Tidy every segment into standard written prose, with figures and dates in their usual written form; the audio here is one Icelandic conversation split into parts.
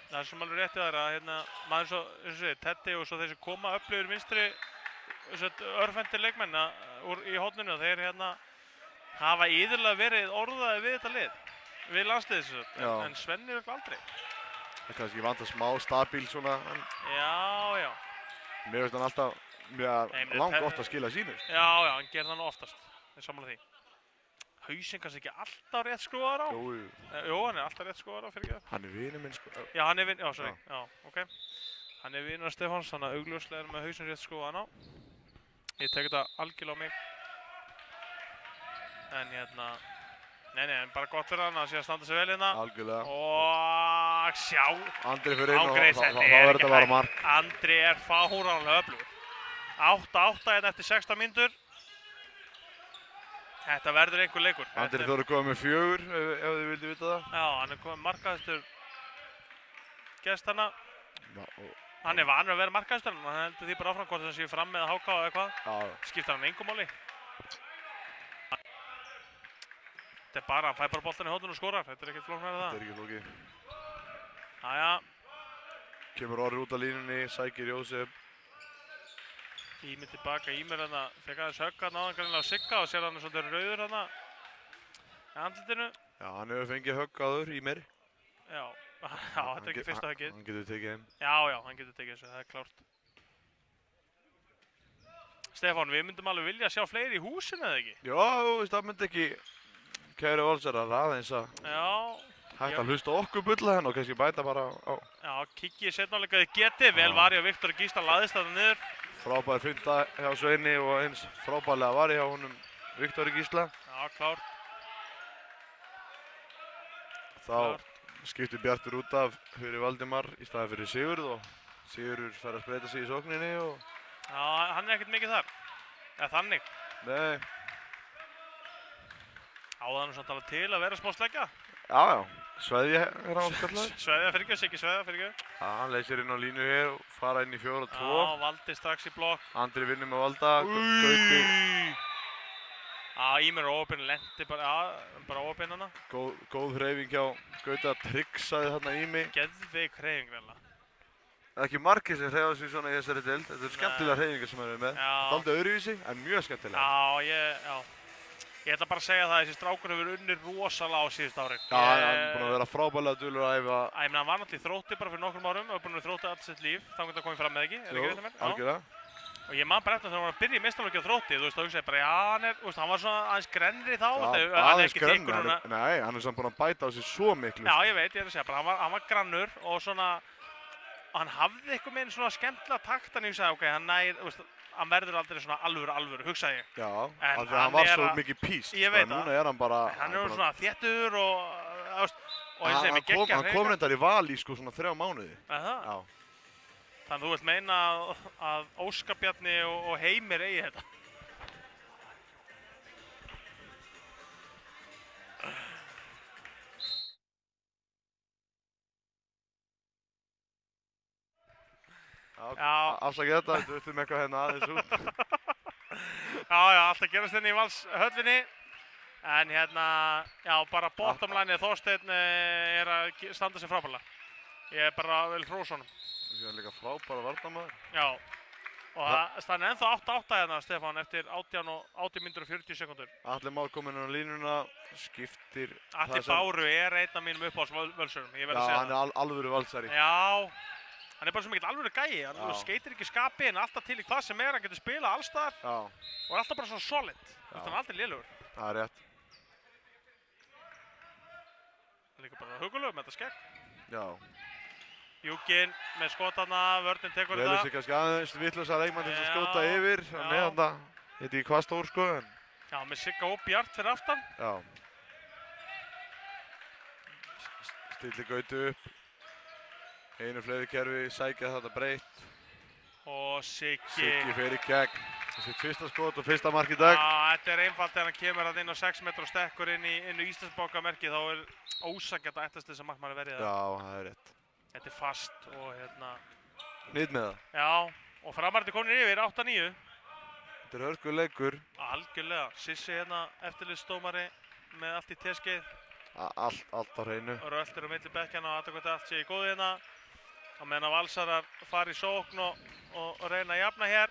Það sem alveg rétti þar að maður svo, eins og segir, Teddy og svo þeir sem koma upplifur vinstri örfendir leikmenn í horninu, þeir hafa iðurlega verið orðaði við þetta lið, við landsliðis, en Svenni er aldrei. Það er kannski vantar smá stabíl svona. Já. Mér finnst hann alltaf langt gott að skila sínu. Já, hann gerir það nú oftast, það er sammála því. Hausinn kannski ekki alltaf rétt skrúðar á. Jú, hann er alltaf rétt skrúðar á, fyrir ekki það. Hann er vinur minn sko. Já, hann er vinur, já, ok. Hann er vinur Stefáns, þannig að augljóslega er með hausinn rétt skrúðan á. Ég tek þetta algjörlega á mig. En en bara gott fyrir hann að sé að standa sig vel hérna. Algjörlega. Og sjá. Andri fyrir inn og þá verður þetta að vera mark. Andri er fáránlega öflugur. 8-8 eftir 16 mínútur. Þetta verður einhver leikur. Andri þú eru komið með 4 ef þið vildi vita það. Já, hann er komið markaðistur gest hana. Hann er vanur að vera markaðistur, en hann heldur því bara áfram hvort hann sé fram með HK eða eitthvað. Skiptir hann engum máli. Þetta er bara, hann fær bara boltan í hóttun og skorar. Þetta er ekkert flóknar en það. Þetta er ekki flókið. Jæja. Kemur Orri út af línunni, sækir Jósef. Ímir tilbaka, Ímir fekk aðeins högg áðan greinilega á Sigga og sér hann svolítið rauður í andlitinu. Já, hann hefur fengið högg áður, Ímir. Já, þetta er ekki fyrsta höggið. Hann getur tekið þeim. Já, hann getur tekið þessu, það er klárt. Stefán, við myndum alveg vilja sjá fleiri í húsinu eða ekki? Já, það myndi ekki kæru Valsarar aðeins að hægt að hlusta okkur bulla henn og kannski bæta bara á. Já, kikkið setnáleika þið getið, vel var ég og Viktor Gísla laðist þetta niður. Frábær fynda hjá Sveini og eins frábærlega var ég hjá honum Viktor Gísla. Já, klárt. Þá skipti Bjartur út af fyrir Valdimar í staði fyrir Sigurð og Sigurður fær að spreita sig í sókninni og... Já, hann er ekkert mikið þar. Eða þannig. Nei. Áðan samt alveg til að vera smá sleggja. Já. Sveðja er hann skallar. Sveðja fyrir ekki, Siggi Sveðja fyrir ekki. Já, hann leysir inn á línu hér og fara inn í 4-2. Já, Valdi strax í blokk. Andri vinnur með Valda. Gauti. Já, Ímir og Ópinn lendi bara Ópinn hana. Góð hreyfing hjá Gauti að trixaði þarna Ími. Geðveik hreyfing reynilega. Það er ekki margir sem hreyfa sig svona í þessari deild. Þetta eru skemmtilega hreyfingar sem eru með. Dálítið öðruvísi, en mjög skemmtilega. Ég ætla bara að segja það að þessi strákur hefur unnið rosalega á síðust árin. Já, hann er búinn að vera frábærlega dulur að æfa. Ég meina, hann var náttúrulega í Þrótti bara fyrir nokkrum árum og búinn að Þrótti allt sitt líf, þá hann komið fram með ekki, er ekki rétt með mér? Jú, algjörlega. Og ég man bara eftir þegar hann var að byrja í meistaraflokki á Þrótti, þá hugsaði ég bara, hann var svona aðeins grennri þá, hann er ekki þykkur núna. Nei, hann er samt búinn að bæta á sig svo miklu. Já, ég veit, ég er að segja bara, hann var grannur og svona, hann hafði eitthvað með svona skemmtilega takt, en ég sagði, ok, hann verður aldrei svona alvöru, hugsaði ég. Já, af því að hann var svo mikið píst. Ég veit það. Núna er hann bara... Hann er svona þéttur og eins og ég með geggja Hann kom reyndar í val í sko svona 3 mánuði. Það? Já. Þannig að þú vilt meina að Óskar Bjarni og Heimir eigi þetta? Já, afsakið þetta, við veitum eitthvað hérna aðeins út. Já, alltaf gerast hérna í Valshöllinni. En bara bottom line Þorsteinn er að standa sig frábærlega. Ég er bara vel hrós honum. Það er líka frábæra varnarmaður. Já, og það stann ennþá 8-8 hérna, Stefán, eftir 18 mínútur og 40 sekúndur. Atli Már kominn á línuna, skiptir... Atli Báru er einn af mínum uppáhaldsvölsurum, ég verð að segja það. Já, hann er alvöru valsari. Já. Hann er bara svo mikill alvöru gæi, hann skeytir ekki skapi, hann er alltaf til í hvað sem hann getur spilað alls staðar og er alltaf bara svona solid, hann er aldrei lélugur. Það er rétt. Það er líka bara hugulegur með þetta skegg. Já. Júkin með skotana, vörnin tekur þetta. Velur sig kannski aðeins vitlausa leikmann til að skjóta yfir, með þetta, ég veit ekki hvað stór sko. Já, með Sigga og Bjart fyrir aftan. Já. Stilli Gauti upp. Einu fleiri kerfi, sækja þetta breytt. Og Siggi fer í gegn. Sitt fyrsta skot og fyrsta mark í dag. Já, þetta er einfalt þegar hann kemur inn á 6 metra og stekkur inn í Íslandsbankamerkið, þá er ósanngjarnt að ætlast þess að markmaður verið það. Já, það er rétt. Þetta er fast og Nýtt með það. Já, og Framarandi konir yfir 8-9. Þetta er hörkulegur leikur. Algjörlega. Sissi eftirlitsdómari með allt í teskeið. Allt á hreinu. Og röltir á milli bekkjana og aðtökvæmt allt sé í góðu hérna. Á meðan að Valsarar fara í sókn og reyna að jafna hér.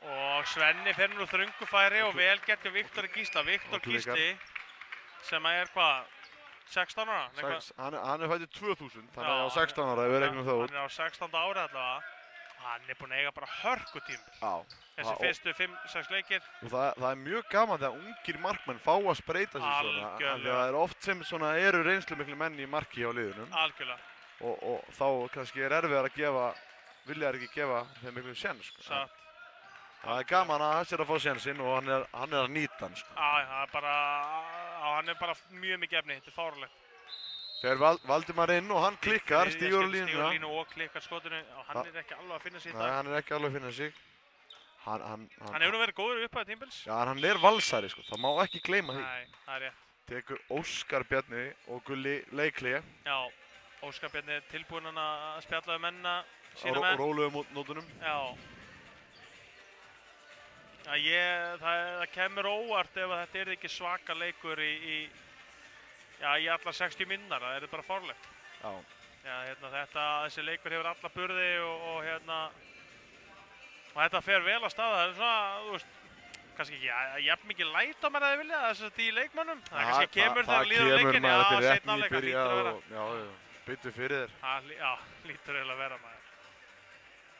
Og Svenni fer nú þröngu færi og vel gert hjá Viktor Gísla. Viktor Gísli sem er hvað, 16 ára? Hann fæddur 2000, þannig að á 16 ára ef við regnum það út. Hann á 16 ára allavega. Hann búinn að eiga bara hörkutímabil. Já. Þessi fyrstu 5-6 leikir. Og það mjög gaman þegar ungir markmenn fá að spreyta sig svona. Algjörlega. Það oft sem svona eru reynslumiklir menn í marki hjá liðunum. Algjörlega. Og þá kannski erfiðar að vilja ekki gefa þeim miklum séns, sko. Satt. Það gaman að hans að fá sénsinn og hann að nýta hann, sko. Hann bara mjög mikið efni, þetta er fáránlegt. Þegar Valdimar inn og hann klikkar, stígur á línuna. Stígur á línu og klikkar skotinu og hann er ekki alveg að finna sig í dag. Nei, hann er ekki alveg að finna sig. Hann hefur nú verið góður upp að tímabils. Já, en hann er Valsari, sko. Það má ekki gleyma því. Nei, það er rétt. Tekur Óskar Bjarni og Gulli Leikli. Já, Óskar Bjarni er tilbúinn að spjalla um mennina sína menn. Á róluðum nótunum. Já. Það kemur óvart ef þetta er ekki svaka leikur í allar 60 minnar, það er bara fárlegt. Já. Þessi leikur hefur alla burði og þetta fer vel að staða. Það er svona, þú veist, kannski ekki jafn mikið læt á mér að þið vilja þess að í leikmönnum. Það kannski kemur þegar líður á leikinn, seinna áleik, það lítur að vera. Já, byttu fyrir þér. Já, lítur eiginlega að vera maður.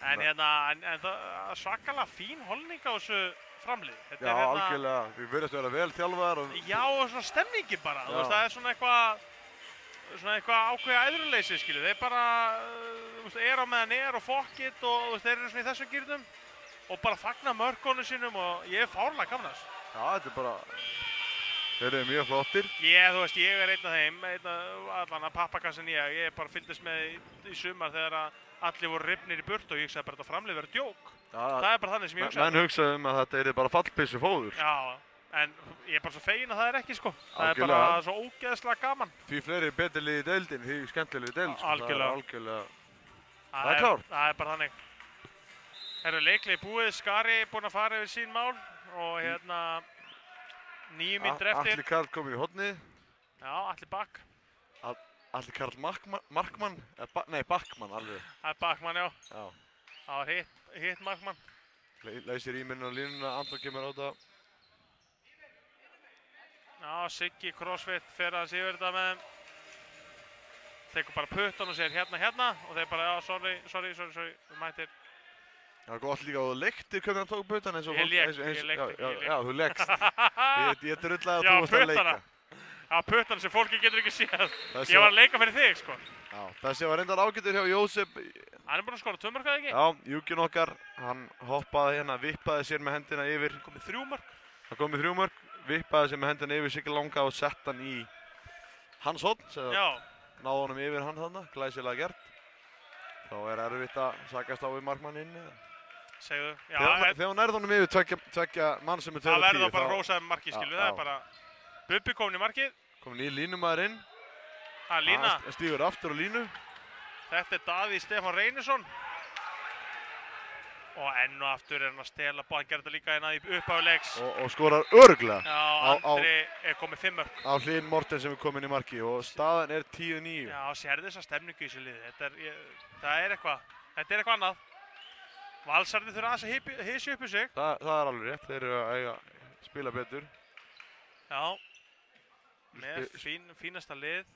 En það er svakalega fín holning á þessu framlið. Já, algjörlega. Við verðum að vera vel þjálfaðar. Já, og svona stemningi bara. Þú veist, það er svona eitthvað ákveðið æðruleysi, skilu. Þeir bara, þú veist, er á meðan og fokkit og þú veist, þeir eru svona í þessum gýrnum og bara fagna mörkunum sínum og ég er fárlega gaman að þessu. Já, þetta er bara, þeir eru mjög flottir. Þú veist, ég er einn af þeim, allan að pappakassin ég bara fylgdist með í sumar þegar að allir voru rifnir í burt og ég hugsaði bara að þetta framlið verið djók. Það er bara þannig sem ég hugsaði. Menn hugsaði að þetta er bara fallbyssu fóður. Já, en ég er bara svo fegin að það er ekki, sko. Það er bara svo ógeðslega gaman. Því fleiri betri liði í deildin, því skemmtilegri deild, sko. Algjörlega. Það er klárt. Það er bara þannig. Leikli búið, Skari búinn að fara yfir sín mál og 9 mínútur eftir. Atli Karl kominn í hornið. Já, Atli Bakk. Atli Karl Markmann, Backmann alveg. Það er Backmann, já. Já. Það var hitt Markmann. Leysir íminn á línuna, Anton kemur á þetta. Já, Siggi Crossfit fer aðeins yfir þetta með þeim. Tekur bara puttan og segir hérna og þeir bara, já, sorry, þú mættir. Það er gott líka að þú leiktir hvernig hann tók puttan eins og ég leikti. Já, þú leikst. Ég drullaði að þú varst að leika. Já, puttan sem fólki getur ekki séð. Ég var að leika fyrir þig, sko. Já, þessi var reyndar ágætur hjá Jósef. Hann er búinn að skora 2 mörk, eða ekki? Já, Júkin okkar, hann hoppaði hérna, vippaði sér með hendina yfir. Það komið 3 mörk. Það komið 3 mörk, vippaði sér með hendina yfir Siggi Langa og sett hann í hans horn. Já. Náði honum yfir hann þarna, glæsilega gert. Þá er erfitt að sakast á við markmanninn. Segðu, já. Þegar hún nærði honum yfir tveggja mann sem er 2-10. Það verður bara rósaði markið, skilu. Það er bara Bubbi komin í markið. Komin í línumæður inn. Lína. Stígur aftur á línu. Þetta er Davíð Stefán Reynisson. Og enn og aftur er hann að stela bá, hann gerði þetta líka hérna í upphafi leiks. Og skorar örugglega. Já, Andri er komið 5 mörk. Á Hlyn Morten sem er komin í marki og staðan er 10-9. Já, sérðu þessa stemningu í þessu liði. Það er eitthvað annað. Valsarnir þurfa aðeins að hysja upp í sig. Það er alveg rétt, þeir eru að eiga spila betur. Já, með fínasta lið.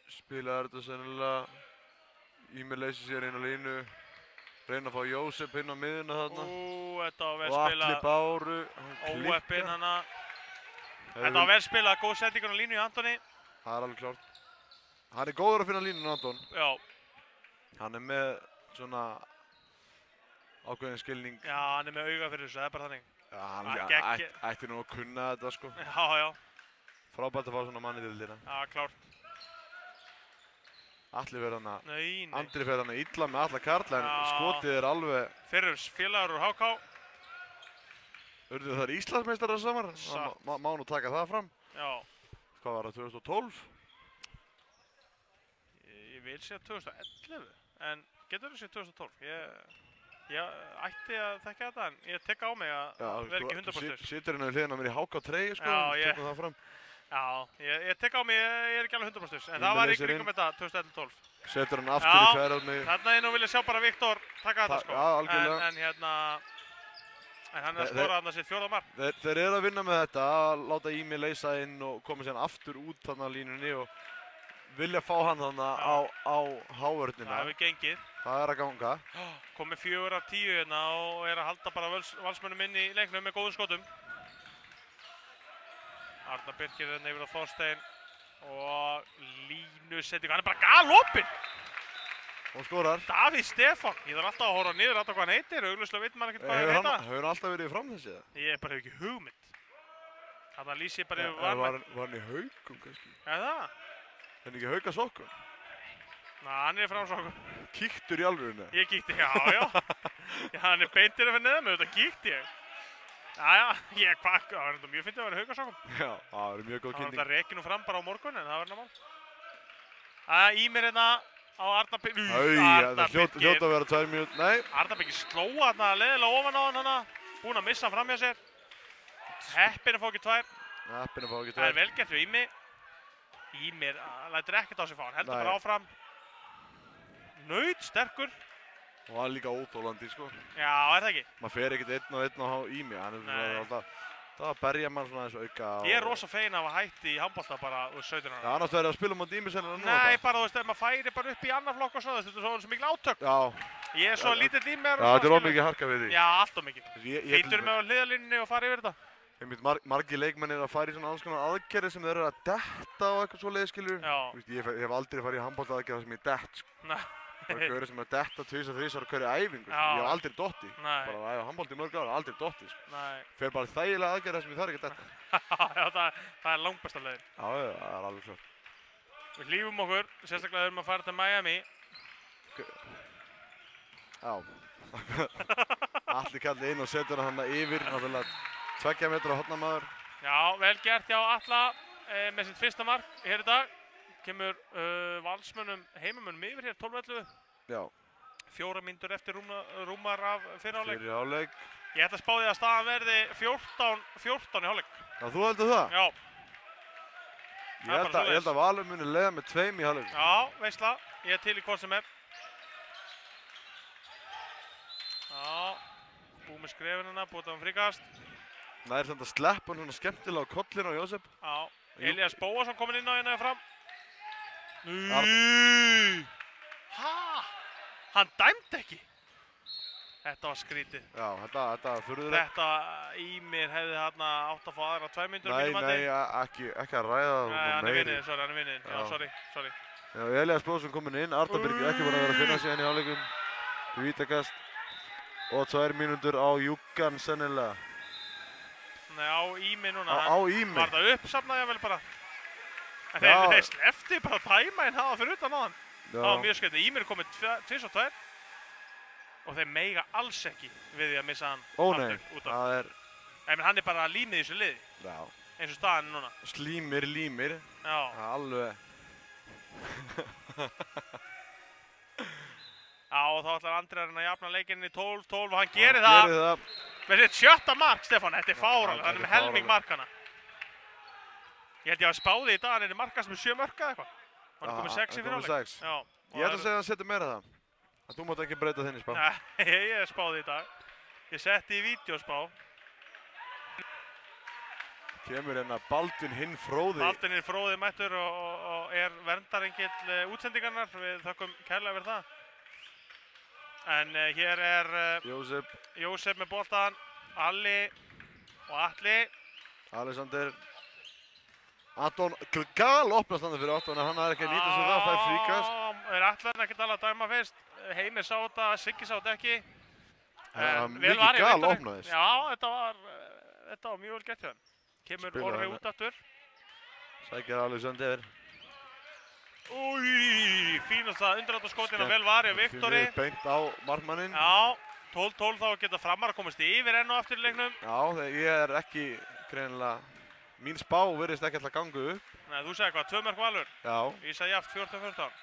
Spilaði þetta sennilega, Ímir leysir sér inn á línu. Reyna að fá Jósef inn á miðuna þarna. Þetta var vel spilað. Og spilað. Atli Báru, Óeppinn hana. Þetta var vel spilað, góð settingun á línu í Antoni. Það er alveg klárt. Hann er góður að finna línuna, Anton. Já. Hann er með svona ákveðin skilning. Já, hann er með auga fyrir þessu, það er bara þannig. Já, hann ætti nú að kunna þetta, sko. Já. Frábært að fá svona mann í deildina. Já, klárt. Atli fer hana, Nei. Andri fer hana illa með Atla Karl en skotið er alveg... Fyrir félagur úr HK. Urðu það Íslandsmeistarar samar? Má nú taka það fram. Já. Hvað var það, 2012? Ég vil segja 2011, en getur þú segja 2012? Ég ætti að þekka þetta, en ég tek á mig að vera ekki 100%. Sittur hérna við hliðina á mér í HK 3, sko, tökum það fram. Já, ég tek á mig, ég er ekki alveg 100%, en það var í kringum þetta 2011-12. Setur hann aftur í fjærhóðni. Þarna ég nú vilja sjá bara Viktor taka þetta sko. Já, algjörlega. En hann að skora þarna sitt 4. mark. Þeir eru að vinna með þetta, að láta Ími leysa inn og koma sér aftur út þarna á línunni og vilja fá hann þarna á hávörnina. Það hefur gengið. Það er að ganga. Komið 4 af 10 hérna og er að halda bara valsmönnum inn í leiknum með góðum skotum. Arnar Birkir hérna yfir á Þorstein og línusetting, hann er bara galopinn! Og skorar. Davíð Stefán, ég þarf alltaf að horfa niður alltaf hvað hann heitir, augljóslega veit maður ekkert hvað hann heita. Hefur hann alltaf verið fram þessi? Ég bara hef ekki hugmynd. Þannig lýsi ég bara yfir varmætt. Var hann í Haukum kannski? Er það? Er hann ekki Haukasokkum? Ná, hann er framsokkum. Kíktur í alvörinu? Ég kíkti, já. Já, hann er beintir að finna neða mig, þetta kíkti ég. Jæja, það var enda mjög fyndið að vera í Haukasokkum. Já, það var mjög góð kynning. Það var rekið nú fram bara á morgun, en það var náttúrulega mál. Ímir hérna á Arnar Birkir. Það hljóta að vera 2 mínútur, nei. Arnar Birkir slóa þarna leiðilega ofan á hann hana, búinn að missa hann fram hjá sér. Heppinn að fá ekki 2. Heppinn að fá ekki 2. Það er vel gert við Ími. Ímir lætur ekkert á sig fá hann, heldur bara áfram. Naut, sterkur. Og hann er líka óþólandi, sko. Já, er það ekki? Maður fer ekkert 1 á Ími, hann er svona alltaf, það að berja mann svona eins og auka. Ég er rosa feginn af að hætti í handbolta bara úr 17 ára. Já, annars verður að spila mútið Ími sennilega núna. Nei, bara þú veist, ef maður færi bara upp í annar flokk og svo, þetta er svo mikil átök. Já. Ég er svo lítill í mér og svona. Já, þetta er ómikið harka við því. Já, allt ómikið. Fýtur með á hliðalínunni og fara yfir þetta. Margir leikmenn eru að fara í svona alls konar aðgerðir sem þeir eru að detta og eitthvað svoleiðis, skilur. Já. Ég hef aldrei farið í handbolta aðgerð sem ég dett, sko. Nei. Það er gaurið sem er að detta 2-3 á hverju æfingu, sko. Ég hef aldrei dotti. Bara að æfa handbolta í mörg ára, aldrei dotti, sko. Nei. Fer bara þægilega aðgerð sem ég þarf ekki að detta. Já, það er langbesta leiðin. Já, það er alveg klart. Við hlífum okkur, sérstaklega þegar maður fara til Miami. Já. Alli kalli inn og setur hann yfir, náttúrulega 2 metra hornamaður. Já, vel gert hjá Alla með sitt fyrsta mark hér í dag. Kemur valsmönnum, heimamönnum yfir hér 12-11. Já. 4 mínútur eftir rúmar af fyrri hálfleik. Fyrri hálfleik. Ég ætla að spá því að staðan verði 14 í hálfleik. Já, þú heldur það? Já. Ég held að Valur muni leiða með 2 í hálfleik. Já, veistla. Ég er til í hvað sem er. Já. Búið með skrefina, búið á fríkast. Það er samt að sleppa hann svona skemmtilega á kollinu á Jósef. Já. Elías Bóasson kominn inn á hérna fram. Hæ? Hann dæmdi ekki? Þetta var skrítið. Já, þetta var furðulegt. Þetta Ímir hefði hérna átt að fá aðra 2 mínútur Nei, ekki að ræða það. Nei, hann er vinnið, hann er vinnið. Já, sorry. Já, Elías Bóasson kominn inn, Arnar Birkir ekki búinn að vera að finna sig henni í hálfleikum. Vítakast. Og 2 mínútur á Júggan sennilega. Nei, á Ími núna. Á Ími. Var það uppsafnað jável bara? En þeir slefti bara tæma en hafa fyrir utan á hann. Það var mjög skemmt. Ími er komið 2-2 og þeir meiga alls ekki við því að missa hann aftur út af. Það er... En hann er bara límið í þessu liði. Já. Eins og staðan núna. Límir. Já. Alveg. Já, og þá ætlar Andri að jafna leikinn í 12-12 og hann gerir það. Með sitt 7. mark, Stefán, þetta er fáránlegt, hann er með helming markana. Ég held ég að spáði í dag, hann er markast með 7 mörk eða eitthvað. Hann er komið 6 í fyrir áleik. Ég ætla að segja að hann setur meira það. Þú mátt ekki breyta þinni spá. Nei, ég spáði í dag. Ég setti í vídeospá. Kemur hérna Baldvin hinn Fróði. Baldvin hinn Fróði mættur og er verndarengill útsendingarnar. Við þökkum kærlega fyrir það. En hér er Jósef með boltan, Alli og Atli. Alexander. Anton galopnast hann fyrir Anton en hann er ekki að nýta sér það, fær fríkast. Er Atlan ekkert alveg að dæma fyrst. Heimir sá þetta, Siggi sá þetta ekki. Mikið galopnaðist. Já, þetta var mjög vel gert hjá þeim. Kemur Orri út aftur. Sækir Alexander. Új, fínast að undiráttarskotin og vel varja Viktori. Beint á markmanninn. Já, 12-12 þá geta Framar að komast yfir enn og aftur í leiknum. Já, ég er ekki greinilega, mín spá virðist ekki alltaf gangu upp. Nei, þú segir hvað, 2 mörk Valur? Já. Ég sagði jaft 14-14.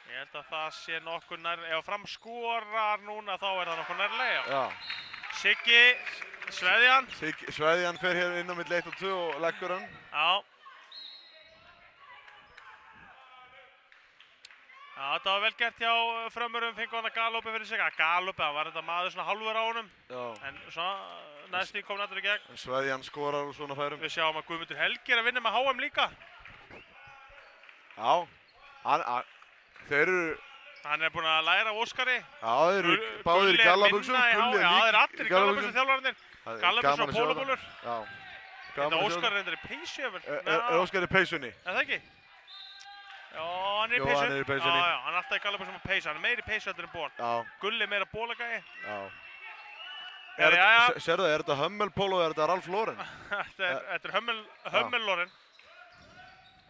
Ég held að það sé nokkur nær, ef Fram skorar núna þá er það nokkur nærlega. Já. Siggi, Sveðjan. Sveðjan fer hér inn á milli 1 og 2 og leggur hann. Já. Já, þetta var vel gert hjá Frömmurum, fengu hann að Galoppi fyrir sig. Galoppi, hann var þetta maður svona hálfur á honum. Já. En svona næstu kom nættur í gegn. En Sveðjan skorar úr svona færum. Við sjáum að Guðmundur Helgi er að vinna með HM líka. Já, þeir eru... Hann er búinn að læra af Óskari. Já, þeir eru báðir í gallabuxum. Já, þeir eru allir í gallabuxum þjálfararnir. Gallabuxum og pólubólur. Já. Þetta Óskar reyndar í peysu yfir. Er Óskar í peysunni? Er það ekki? Já, hann er í Jú, peysu. hann er í peysunni. Já, hann er alltaf í gallabuxum og peysu. Hann er meiri peysu heldur en ból. Já. Gulli meira bólagæi. Já. Jæja. Sérðu, er þetta Hömmel-póló eða er þetta Ralf Lauren? Þetta er Hömmel Lauren.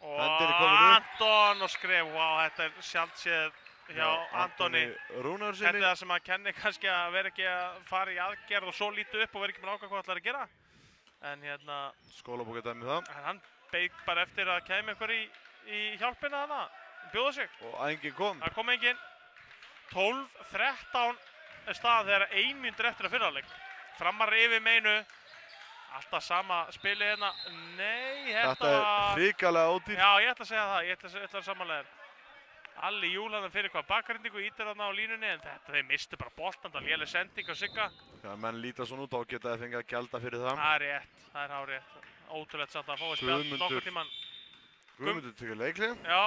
Og Hendin er komin upp. Anton og skref. Vá, þetta er sjálfséð hjá Antoni. Rúnarsinni. Þetta er það sem að kenni kannski að vera ekki að fara í aðgerð og svo lítu upp og vera ekki með ákvæm hvað ætlar að gera. En hérna... Skólabókardæmi það. Hann beið bara eftir að kæmi einhver í hjálpina þarna. Bjóða sig. Og enginn kom. Það kom enginn. 12-13 er staðan þegar 1 mínútur eftir að fyrrháleik. Framar yfir meinu. Alltaf sama spili hérna. Nei, þetta var... Þetta er hrikalega ódýrt. Já, ég ætla að segja það. Ég ætla að samanlega þér. Alli Júlandan fyrir hvað bakgrindingu ítir þarna á línunni en þeir mistu bara boltan, það léleg sending á Sigga. Já, menn líta svona út á að geta þeir fengið að gjalda fyrir það. Það er rétt, það er hárrétt. Ótrúlegt samt að fá að spjalla nokkur tíman. Guðmundur tekur leiklið. Já,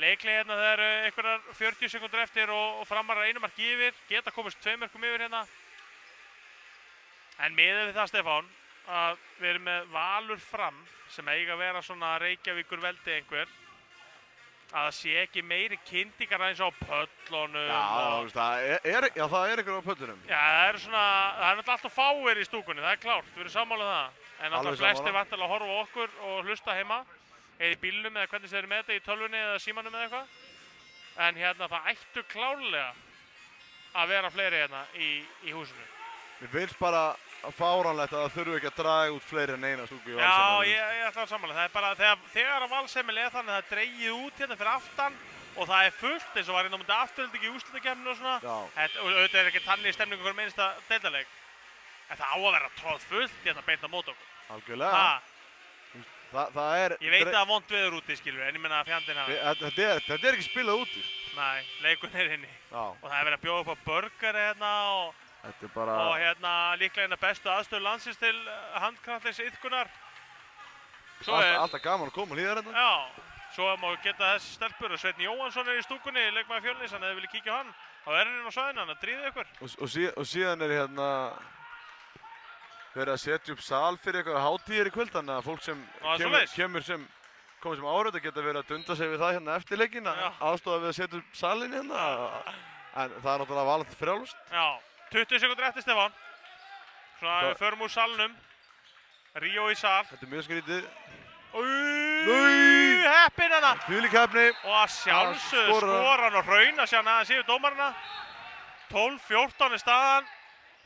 leiklið hérna það eru einhverjar 40 sekundur eftir og Framarar einu mark yfir, geta komist 2 mörkum yfir hérna. En miðað við það Stefán, að við erum með Valur Fram sem eiga að vera svona Reykjavíkur veldi einhver. Að það sé ekki meiri kyndingar eins á pöllunum. Já, það er einhver á pöllunum. Já, það er náttúrulega alltaf fáir í stúkunni, það er klárt, við erum sammálað það. En náttúrulega flestir vantilega að horfa á okkur og hlusta heima. Eða í bílnum eða hvernig þeir eru með þetta, í tölvunni eða símanum eða eitthvað. En hérna það ættu klárlega að vera fleiri hérna í húsinu. Mér finnst bara fáránlegt að það þurfu ekki að draga út fleiri en eina stúku í Valsheimili. Já, ég ætla að samanlega. Það er bara þegar að Valsheimili er þannig að það er dregið út hérna fyrir aftan og það er fullt eins og var hérna á mútið afturhalding í úrslitakeppninu og svona. Og auðvitað er ekki þannig stemningu fyrir minnsta deildarleik. En það á að vera tróð fullt hérna beint á mót okkur. Algjörlega. Það er... Ég veit að það er vont veður úti, skilur, en ég menna að fjandinn hafa. Þetta er ekki spilað úti. Nei, leikun er inni. Já. Og það er verið að bjóða upp á burgeri hérna og hérna líklega hérna bestu aðstöðu landsins til handknattleiks iðkunar. Alltaf gaman að koma hlýðar hérna. Já, svo má geta þess stelpur og Sveinn Jóhansson er í stúkunni, leikmaður Fjölnis, hann hefði viljað kíkja á hann. Þá er hann inn á svæðinu, hann að dríða ykkur. Og síðan er hérna verið að setja upp sal fyrir eitthvað hátíðir í kvöld, þannig að fólk sem komið sem áhörð að geta verið að dunda sig við það hérna eftir leikinn, aðstofa við að setja upp salin hérna. En það er náttúrulega valið frjálst. Já, 20 sekundur eftir Stefán. Svona við förum úr salnum. Ríó í sal. Þetta er mjög skrítið. Heppinn hana. Þvílík heppni. Og að sjálfsögðu skora hann og hrauna sér hann aðeins yfir dómarana. 12-14 er staðan.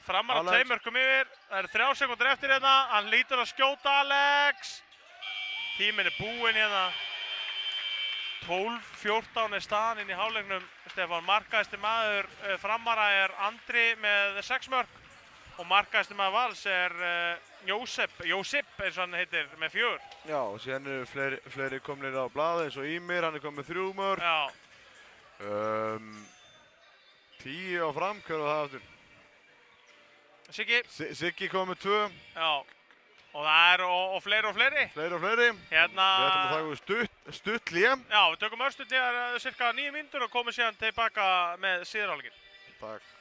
Framar að 2 mörkum yfir. Það eru 3 sekundur eftir hérna. Hann lítur að skjóta Alex. Tíminn er búinn hérna. 12-14 er staðan inn í hálfleiknum. Stefán, markahæsti maður Framara er Andri með 6 mörk. Og markahæsti maður Vals er Jósip eins og hann heitir með 4. Já, og síðan eru fleiri komnir á blaði eins og Ímir, hann er komið með 3 mörk. Já. 10 á Fram, hver var það aftur? Siggi. Siggi kom með 2. Já. Og það er og fleiri og fleiri. Fleiri og fleiri. Hérna... Við ætlum að taka stutt hlé. Já, við tökum örstutt hlé, cirka 9 mínútur og komum síðan tilbaka með síðarhálfleikinn. Takk.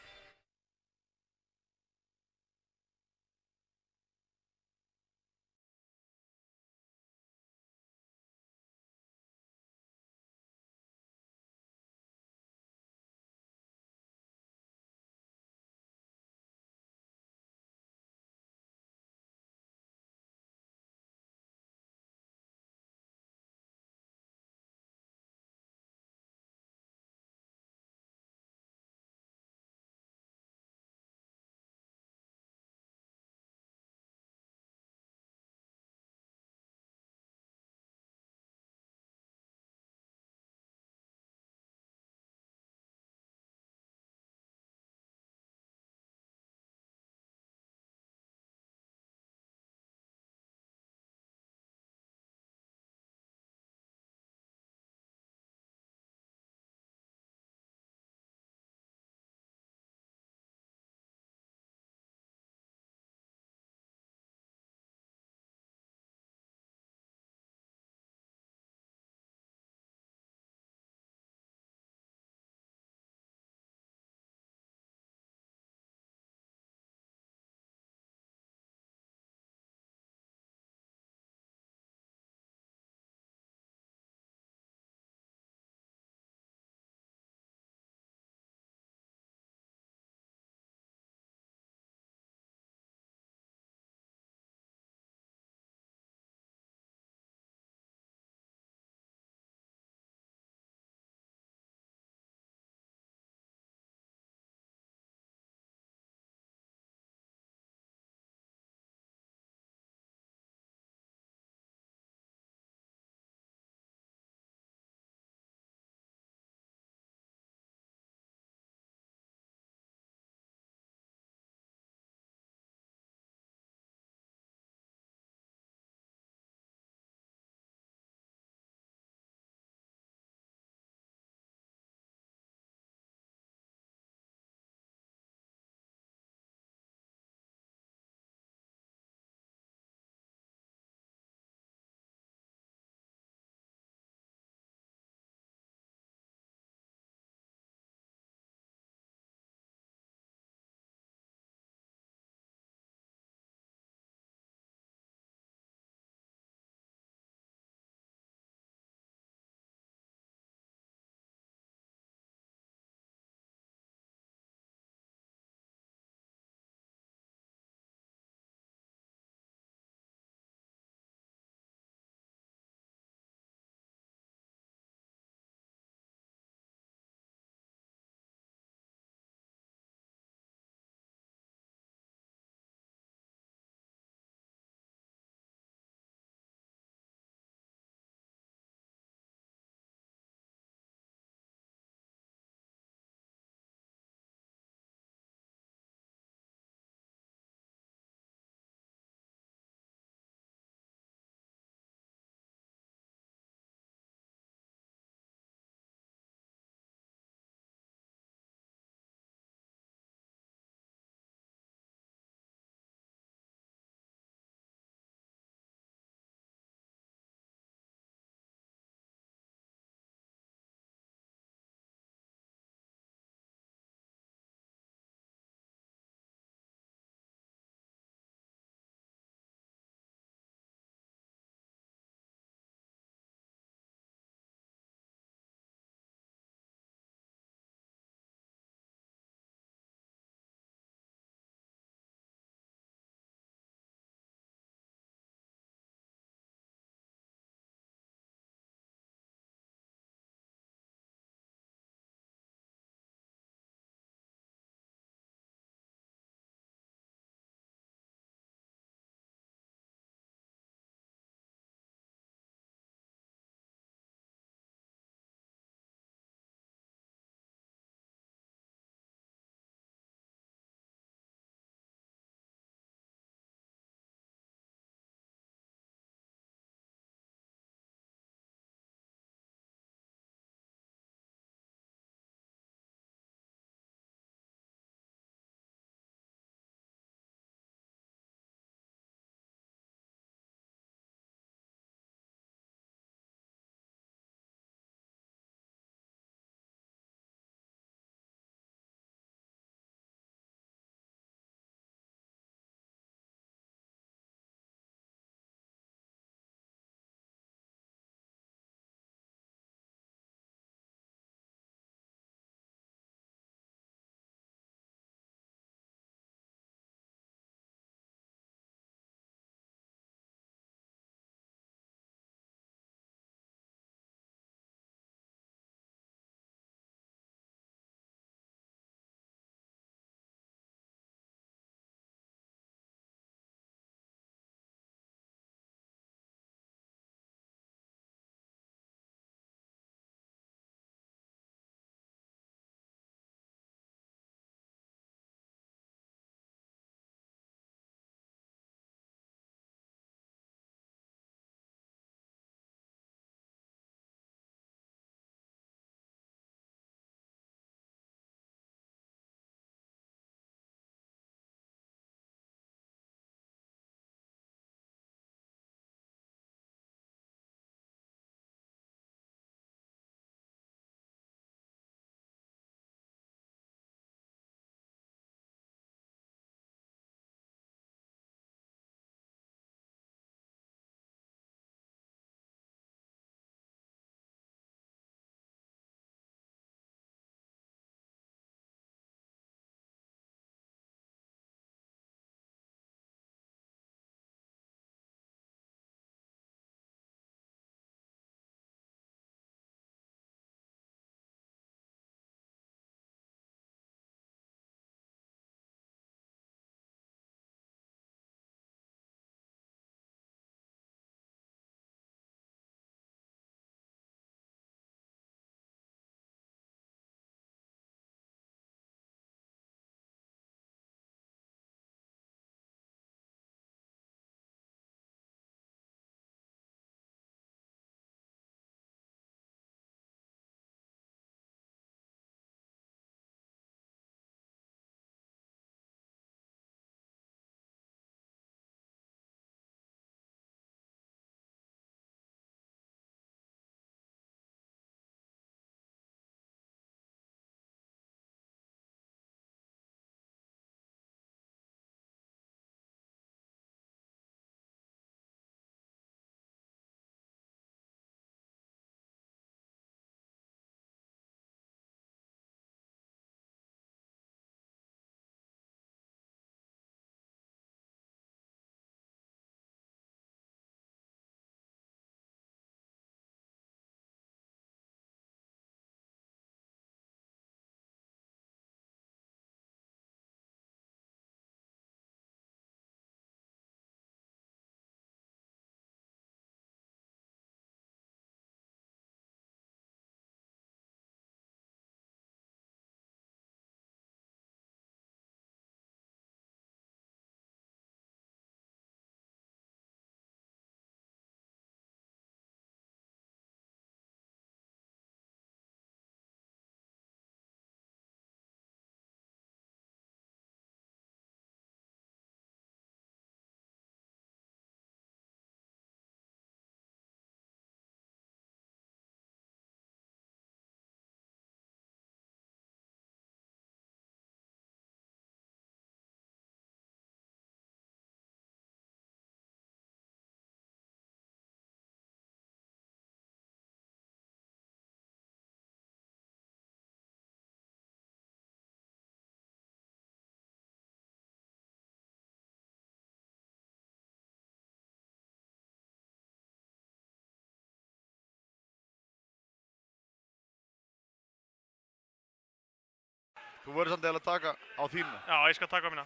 Þú verður samt eða að taka á þína. Já, ég skal taka á mína.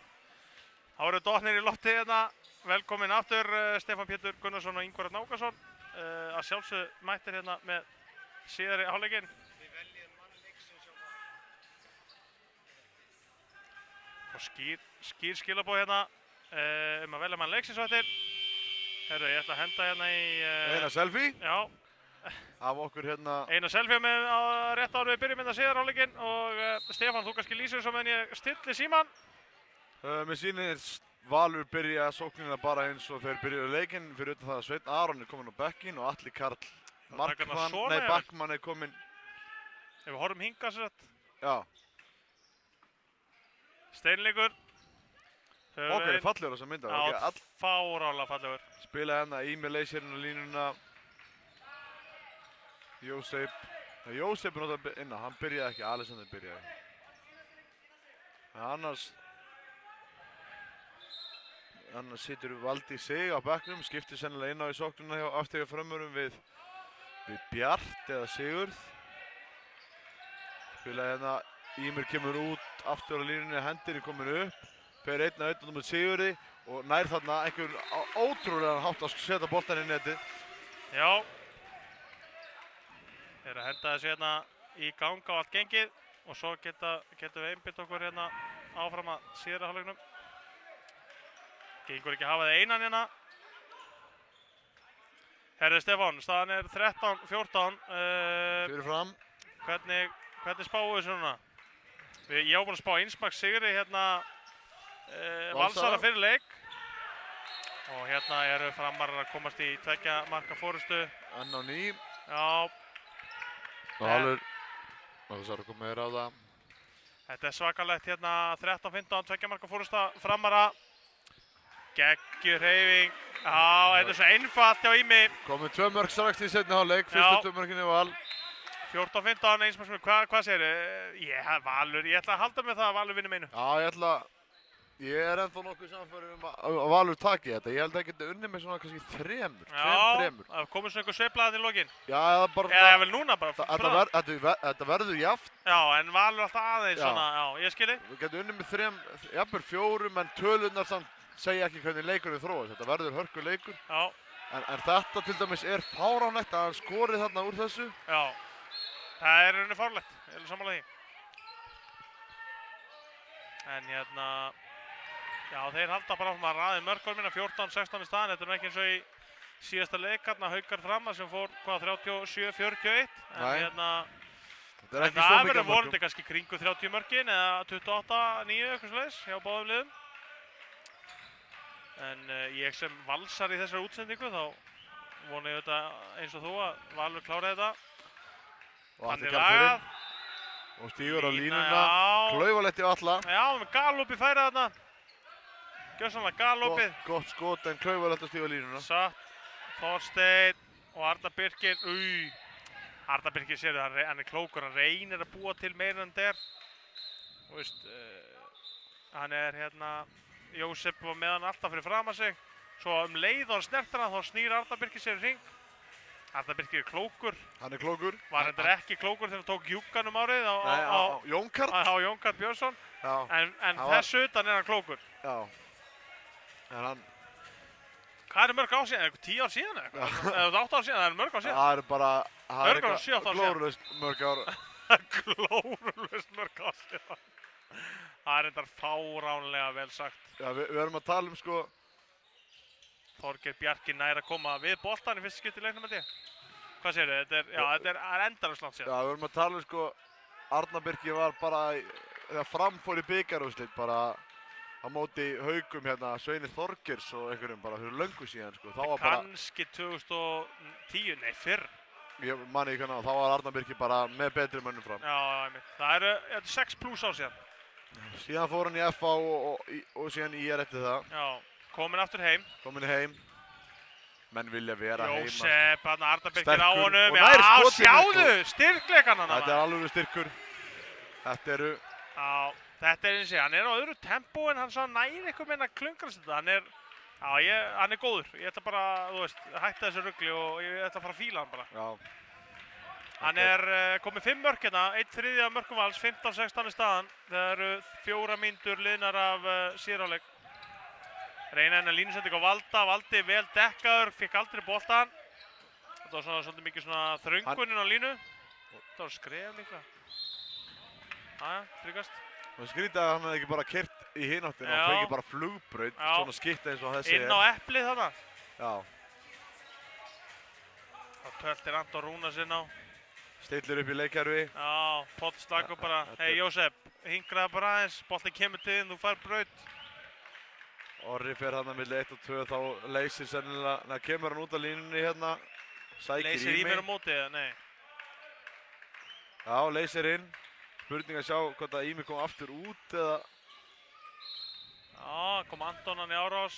Þá eru dottnir í lofti hérna. Velkomin aftur Stefán Pétur Gunnarsson og Ingvar Örn Ákason. Að sjálfsögðu mættir hérna með síðari hálfleikinn. Þið veljið mann leiksins og Og skýr skilaboð hérna að velja mann leiksins á eftir. Herru, ég ætla að henda hérna í... Eina selfie. Já. Af okkur hérna... Eina selfie með rétt áður við byrjum hérna síðar hálfleikinn og Stefán, þú kannski lýsir svo meðan ég stilli síman. Mér sýnir Valur byrja sóknina bara eins og þeir byrjuðu leikinn fyrir utan það að Sveinn Aron kominn á bekkinn og Atli Karl Backmann kominn. Ef við horfum hingað sér þetta. Já. Steinleikur. Okkar er fallegur þessa mynda. Já, fárálega fallegur. Spila hérna Ími leysir hérna línuna. Jósef er náttúrulega inna, hann byrjaði ekki, Alexander byrjaði. Annars situr Valdi Sig á bekknum, skiptir sennilega inn á í sóknuna hjá aftur frömmurum við Bjart eða Sigurð. Spilaði hérna, Ímir kemur út aftur á línunni, hendinni komin upp, fer einn að auðvitað með Sigurði og nær þarna einhver ótrúlega hátt að setja boltann í netið. Já. Þeir að henda þessu hérna í gang á allt gengið og svo getum við einbytt okkur hérna áfram að síðara hálfleiknum. Gengur ekki að hafa það einan hérna. Herri Stefán, staðan er 13-14. Fyrir fram. Hvernig spáum við þessu núna? Ég á búin að spá einsmaks sigri hérna Valsara fyrir leik. Og hérna eru Framarar að komast í 2 marka forystu. Enn á ný. Já. Valur. Og það er að koma meira á það. Þetta er svakalegt hérna 13-15, 2 marka forysta Framara. Geggjur hreyfing. Já, þetta er svo einfalt hjá Ími. Komið 2 mörk strax í seinni hálfleik, fyrstu 2 mörkinni Val. 14-15, einsmaksmur, hvað segirðu? Valur, ég ætla að halda með það að Valur vinni meinu. Já, ég er ennþá nokkuð samfærum að Valur taki þetta. Ég held að geta unnið með svona kannski 3. Já, það komið svona einhver sveiflaðan í lokin. Já, eða bara... Eða vel núna bara. Þetta verður jafnt. Já, en Valur alltaf aðeins svona, já, ég skilji. Við getum unnið með 3, jafnvel 4, en tölunar samt segja ekki hvernig leikurinn þróast. Þetta verður hörku leikur. Já. En þetta til dæmis er fáránlegt að hann skorið þarna úr þessu. Já, það er rauninni fáránlegt, ég er sammála því. En hérna, já þeir halda bara áfram að raði mörk minna 14-16 í staðan. Þetta er ekki eins og í síðasta leik hérna Haukar Framar sem fór 37-41. En hérna, það verður vonandi kannski kringu 30 mörkin eða 28-9 eitthvað svoleiðis hjá báðum liðum. En ég sem valsar í þessari útsendingu þá vona ég þetta eins og þú að Valur klára þetta. Þannig lagað. Og stígur á línuna, klaufalegt í alla. Já, með galoppi færa þarna. Gjörsamlega galopið. Gott skot en klaufalegt að stíga á línuna. Satt, Þorsteinn og Arnar Birkir. Arnar Birkir sér það, hann er klókur, hann reynir að búa til meira en der. Þú veist, hann er hérna... Jósef var með hann alltaf fyrir fram að sig. Svo leið og hann snertir hann, þá snýr Arnar Birkir sér í hring. Arnar Birkir er klókur. Hann er klókur. Var hendur ekki klókur þegar hann tók Júggan áriðið á Jónkart. Á Jónkart Björnsson. En þess utan er hann klókur. Já. En hann... Hvað er mörg ár síðan? Er það 10 ár síðan eitthvað? Eða 8 ár síðan? Það er mörg ár síðan. Það er bara... Mörg ár, 7-8 ár síðan. Glórulaust mörg ár. Glórulaust mörg ár síðan. Það er reyndar fáránlega vel sagt. Já, við erum að tala sko... Þorgeir Bjarki nær að koma við boltan í fyrsta skipti í leiknum held ég. Hvað segirðu? Þetta er endalaust langt síðan. Já, við erum að tala sko... Arnar Birkir var bara... Þegar Fram fór í bikarúrslit bara... Á móti Haukum hérna, Sveini Þorgeirs og einhverjum bara fyrir löngu síðan sko. Þá var bara... Kannski 2010, nei fyrr. Ég manni ekki hvernig, þá var Arnar Birkir bara með betri mönnum Fram. Já, einmitt. Það eru 6 plus ár síðan. Síðan fór hann í FA og síðan IR eftir það. Já, komin aftur heim. Komin heim. Menn vilja vera heima. Jósef, Arnar Birkir á honum. Já, sjáðu, styrkleikan hann. Þetta er alveg styrkur. Þetta eru... Já, þetta er eins og hann er á öðru tempó en hann svo næri eitthvað meina klungrast þetta. Hann er góður. Ég ætla bara, þú veist, hætta þessu rugli og ég ætla að fara að fíla hann bara. Já. Hann komið 5 mörk hérna, 1/3 af mörkum Vals, 15-16 í staðan. Það eru 4 mínútur liðnar af síðarhálfleik. Reyna hennar línusending á Valda, Valdi vel dekkaður, fikk aldrei boltan. Þetta var svolítið mikið svona þröngunin á línu. Þetta var skref líklega. Aja, tryggast. Það skrítið að hann hefði ekki bara keyrt í hináttina og fengið bara flugbraut, svona skipta eins og þessi inn á eplið þarna. Já. Þá töltir Anton Rúnars inn á. Stillir upp í leikkerfi. Já, Páll slagur bara. Hei Jósef, hingraði bara aðeins, boltinn kemur til þín, þú fær braut. Orri fer hann að milli 1 og 2, þá leysir sennilega, kemur hann út af línunni hérna, sækir leysir í mér á móti, eða nei? Já, leysir inn. Spurning að sjá hvort að Ími kom aftur út eða... Já, kom Anton hann í árás.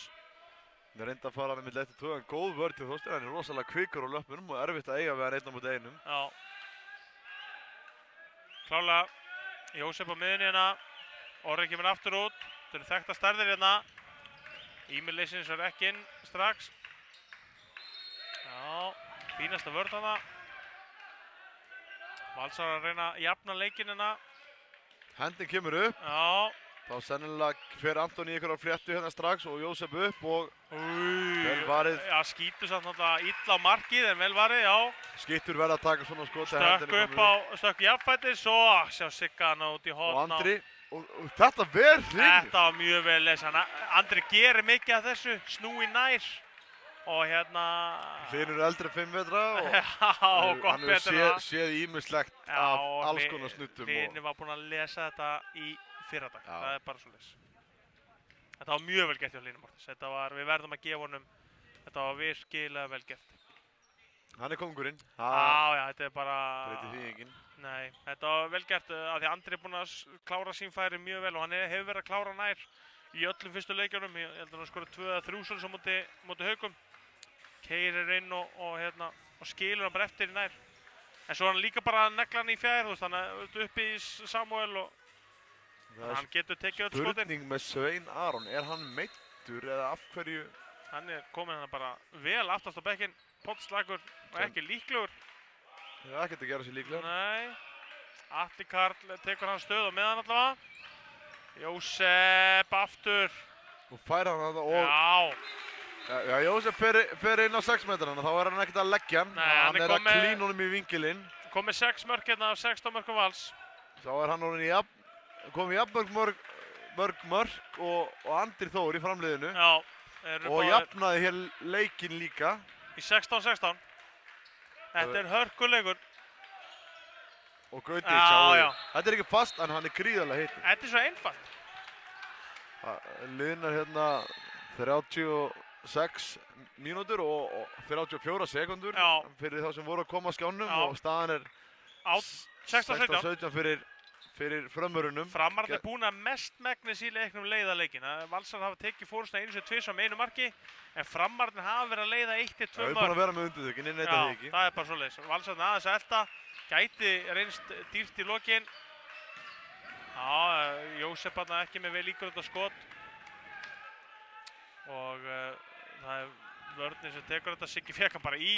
Hann reynda að fara hann milli 1 og 2, en góð vörð til Þorsteinn, hann rosalega kvikur á löpunum og erfitt að eiga við hann 1 á móti 1. Já. Klálega, Jósef á miðunni hérna, Orri kemur aftur út, þetta eru þekkta stærðir hérna. Ími leysins ekki inn strax. Já, fínasta vörð hana. Valsar að reyna að jafna leikinn hérna. Hendin kemur upp. Já. Þá sennilega fer Anton í einhverja fléttu hérna strax og Jósef upp og vel varið. Já, skýtur samt náttúrulega illa á markið en vel varið, já. Skýtur verða að taka svona skot. Stökk í jafnfætis og sjá Sigga hann út í horn. Og Andri, og þetta vel hring. Þetta var mjög vel lesa. Andri gerir mikið af þessu, snúi nær. Og hérna... Hlinur eldri 5 metra og gott betur hann hefur séð ýmislegt af alls konar snuttum. Hlinur var búinn að lesa þetta í fyrradag, það er bara svoleiðis. Þetta var mjög vel gert hjá Hlynur Martins. Þetta var, við verðum að gefa honum, þetta var virkilega vel gert. Hann er kóngurinn. Já, þetta er bara... Breytir því enginn. Nei, þetta var vel gert af því Andri er búinn að klára sín færi mjög vel og hann hefur verið að klára nær í öllum fyrstu leikjunum. Ég held að hann skorið 2 eða 3 svo móti Haugum. Keyrir inn og skilur hann bara eftir í nær. En svo er hann líka bara að negla hann í fjær, þú veist, hann er uppi í Samuel og hann getur tekið öll skotin. Spurning með Svein Aron, er hann meiddur eða af hverju? Hann er komin hann bara vel aftast á bekkinn, pottslagur og ekki líklegur. Já, ekkert að gera sér líklegur. Nei, Atli Karl tekur hann stöð á meðan allavega. Jósef aftur. Og fær hann það og... Já. Já, Jósef fer inn á 6 metrana, þá er hann ekkert að leggja hann. Nei, hann er að klína honum í vinkilinn. Kom með 6 mörk hérna af 16 mörkum Vals. Þá er hann orðinn komið jafn mörg mörk og Andri Þór í framliðinu. Já. Og jafnaði hér leikinn líka. Í 16-16. Þetta er hörkuleikur. Og Gauti, sjáu. Þetta er ekki fast, en hann er gríðarlega heitur. Þetta er svo einfalt. Liðnar hérna 36 mínútur og 34 sekundur fyrir þá sem voru að koma að skjánum og staðan er 16-17 fyrir Frömmurunum. Framararnir er búin að mestmegnis í leiknum leiða leikinn. Valsar hafa tekið fórustuna 1-2 með 1 marki en Framararnir hafa verið að leiða 1-2 mörk. Það er búin að vera með undirtökin, ég neita því ekki. Já, það er bara svoleiðis. Valsarnir aðeins að elta, gæti reynst dýrt í lokin. Já, Jósef hann ekki með vel ígrunda skot. Og það er vörðin sem tekur þetta. Siggi fékk hann bara í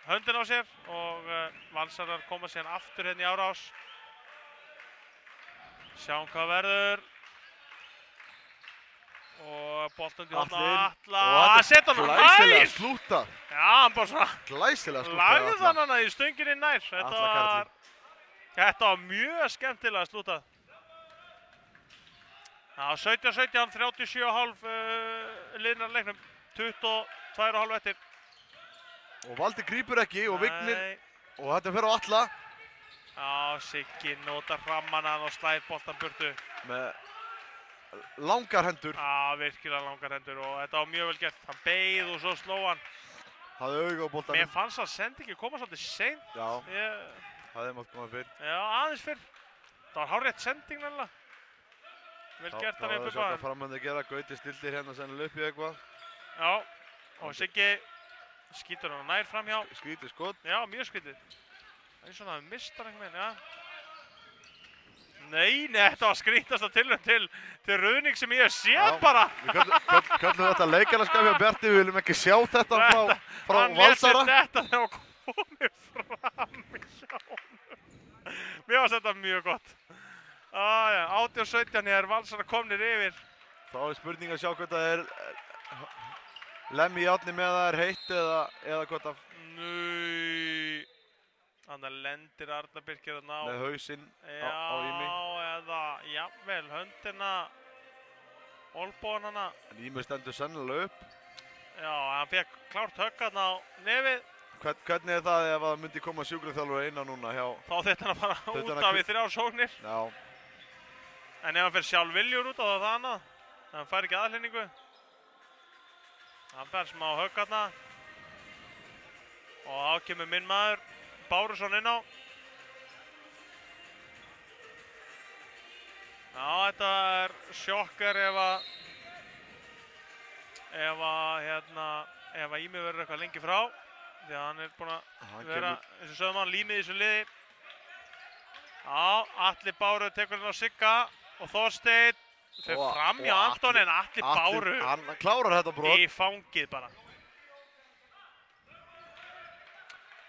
höndin á sér og Valsarar koma síðan aftur hérna í árás. Sjáum hvað verður. Og boltandi hóna Atla. Og setja hann nær! Glæsilega slútað. Já, hann bara svona. Glæsilega slútað Atla. Lagði hann hana í stönginni nær. Þetta var mjög skemmtilega slútað. Já, 17-17, 37,5 liðnar leiknum. 22,5 eftir. Og Valdi grípur ekki og Vignir. Og þetta fer á Atla. Já, Siggi notar frammann og slæðir boltan burtu. Með langar hendur. Já, virkilega langar hendur og þetta var mjög vel gert. Hann beið og svo sló hann. Hafði auga á boltanum. Mér fannst að sendingi koma svolítið seint. Já, hafði mátt koma fyrr. Já, aðeins fyrr. Það var hárrétt sending nefnilega. Vel gert hann upp Það var framhandi að gera. Gauti stiltir hérna sennilega upp í eitthvað. Já, og Siggi skýtur hann nær framhjá. Skrítið skot. Já, mjög skrítið. Eins og það mistar einhvern veginn, já. Nei, þetta var skrítasta tilraun til ruðning sem ég hef séð bara. Við köllum þetta leikaraskap hjá Bjarti, við viljum ekki sjá þetta frá Valsara. Hann lét sér þetta þegar komið fram hjá honum. Mér varst þetta mjög gott. 18-17 er Valsarar komnir yfir. Þá er spurning að sjá hvað það er lemmi í átni með það er heitt eða hvað það... Þannig lendir Arnar Birkir þarna á... Með hausinn á Ími. Já, eða jafnvel höndina, olbóðan hana. En Ími stendur sennilega upp. Já, hann fekk klárt högg þarna á nefið. Hvernig er það ef það myndi koma sjúkraþjálfari innan núna hjá... Þá þetta hann að fara út af við 3 sóknir. Já. En ef hann fer sjálf viljur út á það annað, en hann fær ekki aðhlynningu. Hann fer smá högg þarna. Og þá kemur minn maður, Bárusson inn á. Já, þetta er sjokkar ef að Ími verður eitthvað lengi frá. Því að hann er búinn að vera, eins og sögum hann, límið í þessu liði. Já, Atli Báru tekur hann á Sigga og Þorsteinn fer fram hjá Anton en Atli Báru hann klárar þetta brot í fangið bara.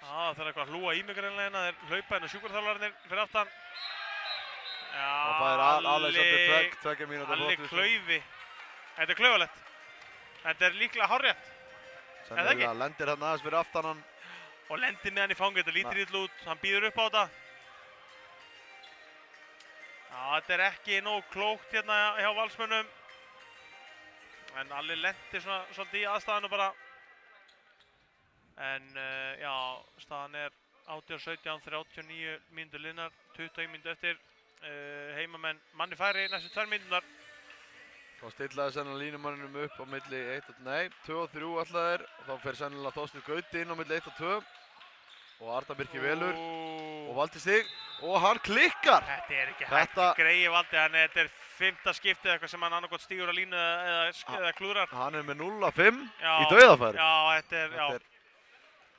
Já, það er eitthvað að hlúa Ími greinlega, þeir hlaupa inn á sjúkraþjálfararnir fyrir aftan. Já, og það er Alexander 2 mínúta Alli klaufi. Þetta er klaufalegt. Þetta er líklega hárrétt. Sennilega lendir hann aðeins fyrir aftan hann. Og lendir með hann í fangið, þetta lítur illa út, hann býður upp á þetta. Já, þetta er ekki nóg klókt hérna hjá Valsmönnum. En Alli lendir svolítið í aðstæðinu bara. En já, staðan er 18-17, 39 mínútur liðnar, 20 mínútur eftir. Heimamenn manni færi næstu 2 mínúturnar. Þá stillaði sennilega línumanninum upp á milli 2 og 3 allaðir. Þá fer sennilega Þorsteinn Gauti inn á milli 1 og 2. Og Arnar Birkir velur. Og valdi stig. Og hann klikkar! Þetta er ekki hægt í greiði valdi. Þetta er 5. skiptið eitthvað sem hann annarkot stígur á línu eða klúrar. Hann er með 0-5 í dauðafæri. Já, þetta er...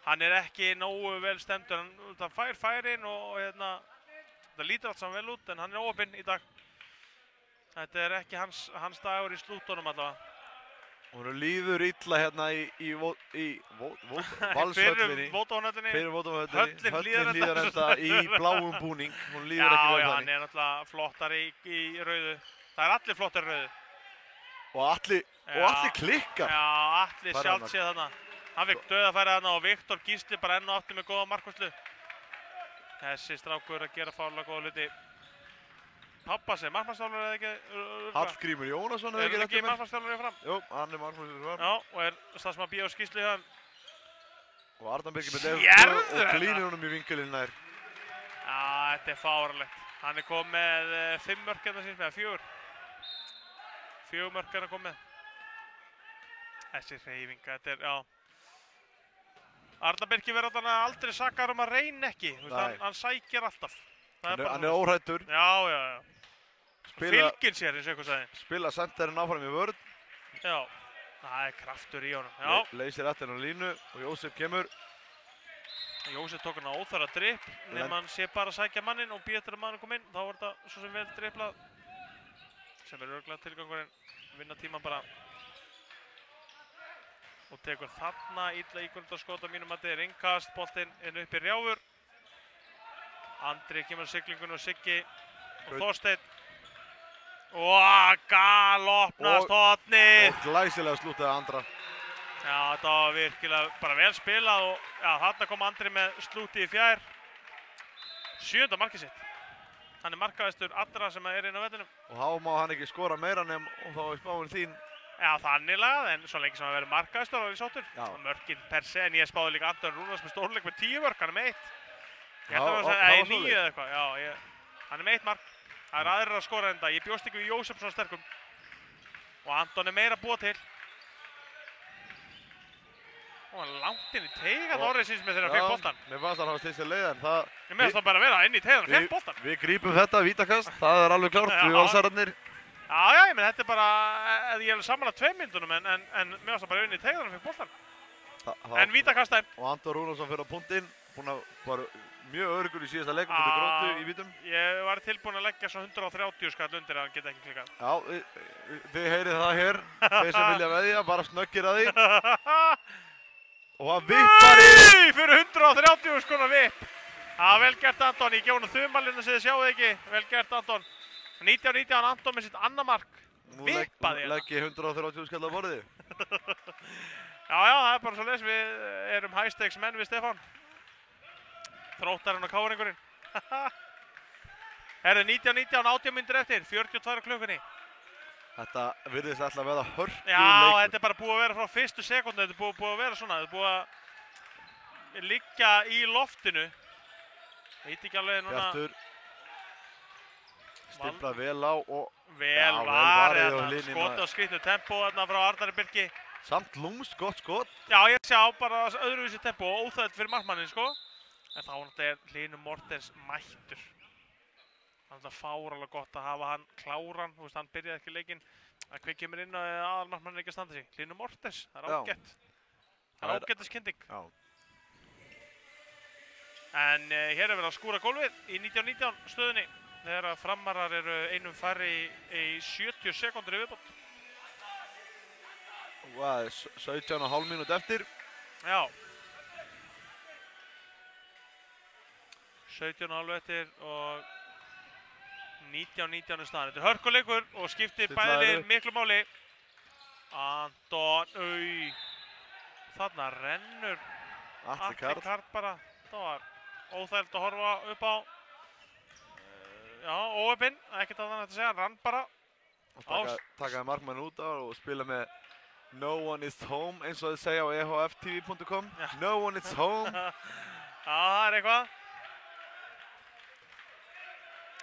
Hann er ekki nógu vel stemdur. Hann fær færin og þetta lítur allt saman vel út en hann er óopinn í dag. Þetta er ekki hans dagur í slúttunum allavega. Hún líður illa hérna í Valshöllinni. Fyrir Vótavóhöllinni. Höllin líður enda í bláum búning. Hún líður ekki vel þannig. Já, hann er náttúrulega flottari í rauðu. Það er allir flottar í rauðu. Og Atli klikkar. Já, Atli sjálft séð þarna. Hann fikk dauðafæri þarna og Viktor Gísli bara enn og aftur með góða markvarslu. Þessi strákur að gera fárlega góða hluti. Pappa sem markmannsþjálfari eða ekki? Hallgrímur Jónasson eða ekki rétt með? Er ekki markmannsþjálfari fram? Jú, hann er markmannsþjálfari fram. Já, og er starfsmaður B á skýrslu hjá hann. Og Arnar Birkir með lefn og klínir honum í vinkulinn nær. Já, þetta er fáránlegt. Hann er komið með 5 mörk hérna síns með, 4. 4 mörk er hann komið með. Þessi hreyfing, þetta er, já. Arnar Birkir verður aldrei sakar að reyna ekki. Hann sækir alltaf. Hann er óhræddur. Já. Fylgir sér eins og eitthvað sagði. Spila senterinn áfram í vörn. Já, það er kraftur í honum. Já. Leysir aftur á línu og Jósef kemur. Jósef tók hann á óþarra dripp. Nefn hann sé bara að sækja mannin og býja eftir að mannin kom inn. Þá var þetta svo sem vel dripplað. Sem er örugglega tilgangurinn. Vinna tíman bara. Og tekur þarna illa íkvöldarskot á mínum að þetta er innkast. Boltinn inn upp í Rjáfur. Andri kemur á siglingunni og Siggi og Þorsteinn. Og galopnast hornið. Og glæsilega slútaði Andra. Já, þetta var virkilega bara vel spilað og já, þarna kom Andri með slúti í fjær. 7. markið sitt. Hann er markahæstur allra sem er inn á vellinum. Og þá má hann ekki skora meira nefn og þá er spáin þín. Já, þannig lagað, en svo lengi sem hann verður markahæstur og er í sáttur. Mörkin per se, en ég spáði líka Anton Rúnars með stórleik með 10 mörk, hann er með 1. Ég held að það var 9 eða eitthvað, já, hann er með 1 mark. Það er aðrir að skora enda, ég bjóst ekki við Jósef svona sterkum. Og Anton er meira að búa til. Og hann langt inn í teigan orðið síns með þegar hann fekk boltan. Mér fannst hann hafa stið sér leiðan. Ég meðast þá bara að vera inn í teigan og fekk boltan. Við grípum þetta, vítakast, það er alveg klárt, við valsararnir. Já, ég menn þetta er bara, ég er saman að 2 mínútunum en meðast þá bara inn í teigan og fekk boltan. En vítakastæn. Og Anton Rúnarsson fyrir á punktinn, búinn að bara mjög öruggur í síðasta leikum undir Gróttu í vítum. Ég var tilbúinn að leggja svo 130 skall undir að hann geta ekki klikkað. Já, þið heyrið það hér, þeir sem vilja veðja, bara snöggir að því. Og hann vippar í. Nei, fyrir 130 skona vipp. Já, vel gert Anton, ég gef honum þumalina sem þið sjáuð ekki. Vel gert Anton. 19-19 Anton með sitt annar mark. Vippaði Nú legg ég 130 skall á borðið. Já, það er bara svo les, við erum high-stakes menn við Stefán. Þróttarinn og káringurinn. Herðu 19-19, 18 mínútur eftir, 42 klukkunni. Þetta virðist alltaf að vera hörku leikur. Já, þetta er bara búið að vera frá fyrstu sekundu, þetta er búið að vera svona, þetta er búið að liggja í loftinu. Veit ekki alveg núna. Bjartur stimplað vel á og vel varið þarna, skot á skrýtnu tempó þarna frá Arnari Birki. Samt lúmst gott skot. Já, ég sjá bara öðruvísi tempó og óþægilegt fyrir markmanninn, sko. En þá náttúrulega er Hlynur Mortens mættur. Það er fáralega gott að hafa hann kláran, þú veist, hann byrjaði ekki leikinn. En hver kemur inn að aðalmarkmanninn ekki að standa sig? Hlynur Mortens, það er ágætt. Það er ágættaskynding. Já. En hér er verið að skúra gólfið í 19-19 stöðunni. Þegar framarar eru einum færri í 70 sekundur í viðbót. Það er 17,5 mínútur eftir. Já. 17,5 eftir og 19-19 staðan. Þetta er hörkuleikur og skiptir bæðilegir miklu máli. Anton, þarna rennur Atli Karl bara. Það var óþægilegt að horfa upp á. Já, óöpinn, ekkert að þannig að segja, rann bara. Takaði markmann út á og spila með No one is home eins og þið segja á ehftv.com. No one is home. Já, það er eitthvað.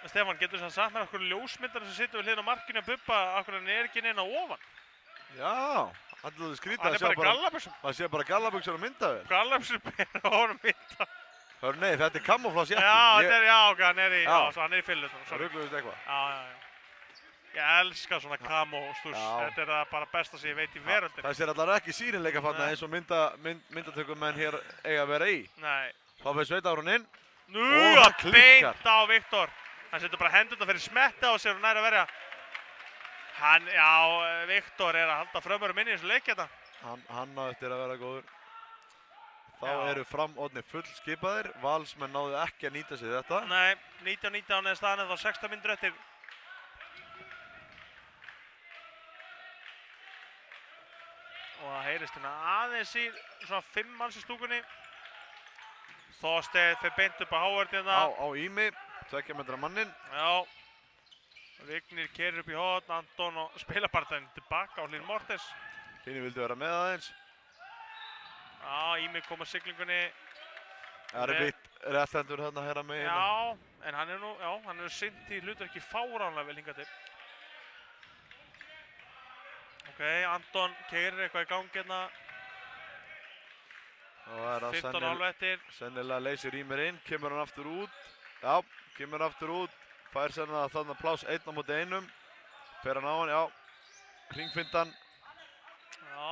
Stefán, getur þú sagt mér okkur ljósmyndarinn sem situr við hliðina á markinu að Bubba, okkur hann er ekki neina ofan? Já, alltaf skrítið að sjá bara, maður sé bara gallabuxur á myndavél. Gallabuxur á honum myndavél. Hörru, nei, þetta er camouflage jakki. Já, þetta er, já, hann er í fyllutunum. Það ruggluðist eitthvað. Já. Ég elska svona camo-stús. Þetta er það bara besta sem ég veit í veröldinni. Það sér allar ekki sýnileika þarna eins og myndatökumenn hér eiga að vera í. Nei. Þá fyrir Sveitárún inn. Og hann beint á Viktor. Hann setur bara hendurna fyrir smetta og sér hún nær að verja. Viktor er að halda frömmurum inn í þessu leik hérna. Hann á eftir að vera góður. Þá eru framorðnir full skipaðir. Valsmenn náðu ekki að nýta sig þetta. Nei, 19-19 er staðan eða 16 mínútur eftir. Og það heyrist hérna aðeins í svona 5 manns í stúkunni. Þorsteinn fer beint upp á Hávard hérna. Á Ími, 2 metra mannin. Já. Vignir keyrir upp í horn, Anton og spilapartæðin tilbaka á Hlynur Mortens. Hlynur vildi vera með aðeins. Já, Ími kom að siglingunni. Það er vitt rétthendur hérna herra megin. Já, en hann er sinnt í hlutverki fáránlega vel hingað til. Ok, Anton keyrir eitthvað í gangi hérna. 15,5 eftir. Sennilega leysir Ímir inn, kemur hann aftur út. Já, kemur hann aftur út. Fær sennilega þarna pláss 1 á móti 1. Fer hann á hann, já. Hringfindan. Já.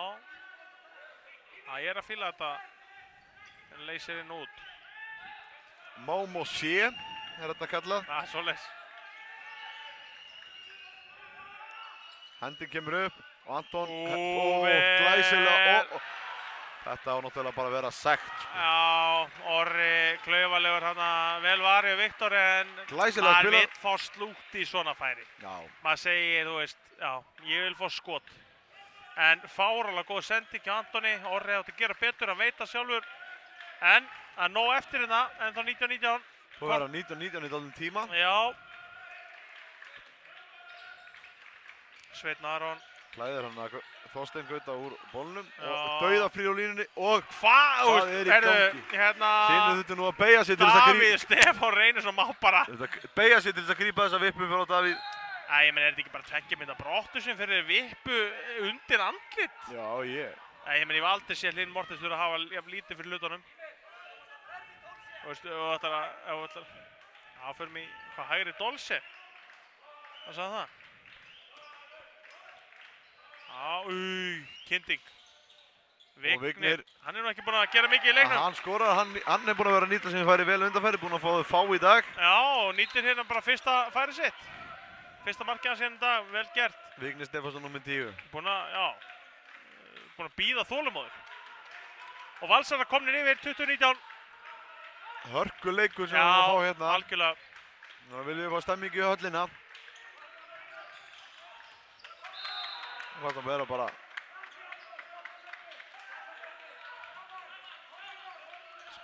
Ég er að fíla þetta. En leysir inn út. Momo C er þetta kallað. Svoleiðis. Hendin kemur upp og Anton glæsilega. Þetta á náttúrulega bara að vera sekt. Sko. Já, Orri klaufalegur hana vel varið Viktor en maður vill fá slútt í svona færi. Já. Maður segir, þú veist, já, ég vil fá skot. En fáralega góð sending hjá Antoni, Orri átti að gera betur, hann veit það sjálfur. En það er nóg eftir hérna, en þá 19-19. Þú verður 19-19 í dálum tíma. Já. Sveinn Aron. Klæðir hann að Þorsteinn Gauta úr bólnum og dauða frí á línunni og hvað er í gangi? Hérna, Hlynur þurfti nú að beygja sig til þess að grípa. Davíð Stefán Reynisson má bara. Beygja sig til þess að grípa þessa vippu fyrir á Davíð. Ég menn, er þetta ekki bara 2 mynda brottu sem fyrir vippu undir andlit? Já, ég. Ég menn, ég var aldrei séð Hlynur Mortens þurfa að hafa jafn lítið fyrir hlutunum. Þú veist, og þetta fyrir mig, hvað hægri Dolce? Hvað sagði það? Kynding. Vignir, hann er nú ekki búinn að gera mikið í leiknum. Hann skoraði, hann er búinn að vera að nýta sem færi vel undanfæri, búinn að fá þau fá í dag. Já, og nýtir hérna bara fyrsta færi sitt. Fyrsta markið hans hérna í dag, vel gert. Vignir Stefánsson númer 10. Búinn að bíða þolinmóður. og Valsarar komnir yfir 2019. Hörkuleikur sem við erum að fá hérna. Já, algjörlega. Nú viljum við fá stemmingu í höllina. Það kann vera bara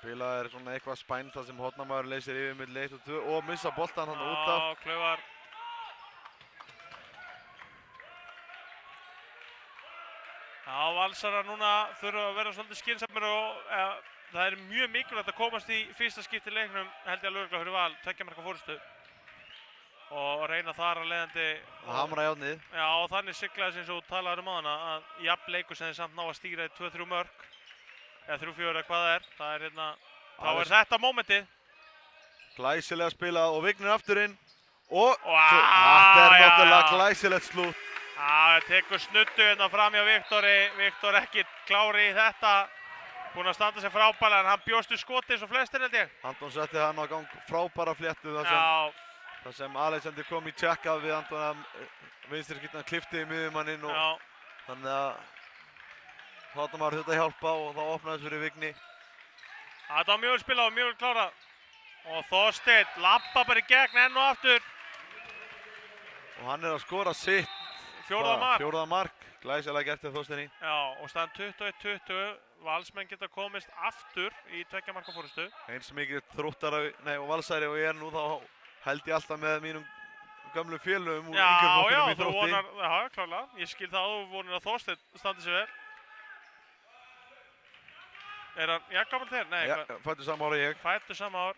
spilað er svona eitthvað spænt þar sem hornamaður leysir yfir milli 1 og 2 og missa boltan hann út af. Já, Klaufar. Já, Valsarar núna þurfa að vera svolítið skynsamir og það er mjög mikilvægt að komast í fyrsta skipti í leiknum, held ég að lögregla fyrir Val, 2 marka fórustu. Og reyna þar að leiðandi að hamra járnið. Já, og þannig siglaði sem þú talaður á hana að jafn leikur sem þið samt ná að stýra í 2-3 mörk eða 3-4 eða hvað það er. Það er hérna, þá er þetta mómentið. Glæsilega spilað og Vignir aftur inn og þetta er náttúrulega glæsilegt slút. Já, það tekur snuttu hérna fram hjá Viktori. Viktor ekki klári í þetta. Búinn að standa sér frábælega en hann bjóst við skoti eins og flestir held ég. Anton setti hann á gang frábæra fléttu þar sem Alexander kom í tjekkað við Anton að vinstri skýttan klippti í miðjumanninn og þannig að Hátamaður þurfti að hjálpa og þá opnaðist fyrir Vigni. Þetta var mjög vel spilað og mjög vel klárað. Og Þorsteinn lappa bara í gegn enn og aftur. Og hann er að skora sitt fjórða mark. Glæsilega gert til Þorsteinni. Já, og staðan 21-20. Valsmenn geta komist aftur í 2 marka fórustu. Eins mikið Þróttara og Valsæri og ég er nú þá held ég alltaf með mínum gömlu félögum úr yngri flokkunum í Þrótti. Já, klárlega. Ég skil það og vonir að Þorsteinn standi sér vel. Er hann jafngamall þér? Nei, ja, fættur sama ár og ég. Fættur sama ár.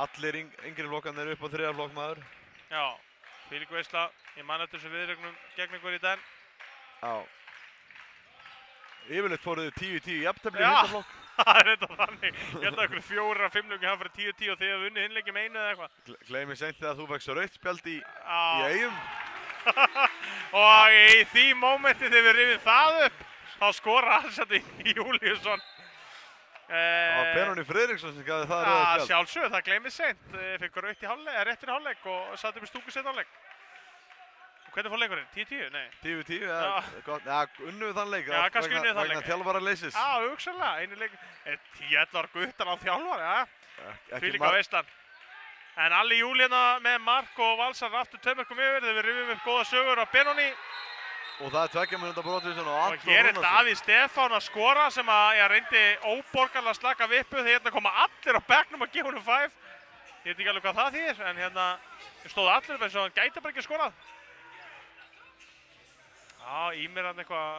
Allir yngri flokkarnir upp á 3. flokk maður. Já, hvílík veisla. Ég man eftir þessu viðregnum gegn ykkur í den. Já. Yfirleitt fóruðu 10-10 jafntefli í hundaflokk. Já, það er þetta þannig. Ég held að ykkur 4-5 leikir hafa fyrir 10-10 og þið hafa unnið hinleiki með einu eða eitthvað. Gleymi seint þegar þú fækst rautt spjald í Eyjum. Og í því mómenti þegar við rifum það upp, þá skora Alexander Júlíusson. Það var Benóni Friðriksson sem gaf það rauða spjald. Sjálfsögðu, það gleymi seint. Fikk rautt í hálfleik, réttur í hálfleik og satt upp í stúku seinna hálfleik. Hvernig fór leikurinn? 10-10? Nei. 10-10, ja, unnu við þann leik. Já, kannski unnu við þann leik. Vegna þjálfaraleysis. Já, hugsanlega, einu leik. 10 ára guttan á þjálfar, já. Hvílíka veislan. En Alli Júl hérna með mark og Valsar aftur 2 mörkum yfir þegar við rifum upp góða sögur á Benóni. Og það er 2 mínúta brottvísun og Anton Rúnarsson. Og hér er Davíð Stefán að skora sem að ég reyndi óborgarlega slaka vippu þegar hérna koma allir á bekknum að gefa honum 5. Ég veit ekki alveg hvað það þýðir, en hérna stóðu allir upp eins og hann gæti bara ekki skorað. Já, Ímir hann eitthvað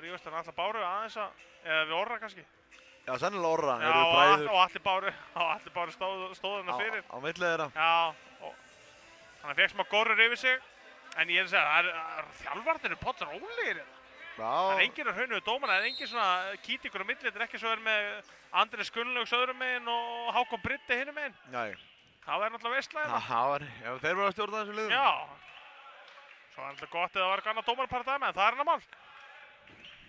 rífast hann allar Báru aðeins eða við Orra kannski. Já, sennilega Orra, eru bræður. Já, og allir Báru stóðu hann fyrir. Á milli þeirra. Já, og hann fekk smá gorrur yfir sig. En ég er að segja, þjálfarnir pottar ólegir hérna. Já. Það er enginn að hraunu við dómana, það er enginn svona kýtingur á milli. Þetta er ekki svo verið með Andri Gunnlaugs öðrum meginn og Hákon Brytti hinum meginn. Nei. Það var náttúrulega veistla hérna. Já, þeir voru að stjórna þessu liðum. Já. Svo er alltaf gott eða það var eitthvað annað dómarpar dæmi, en það er hennar mál.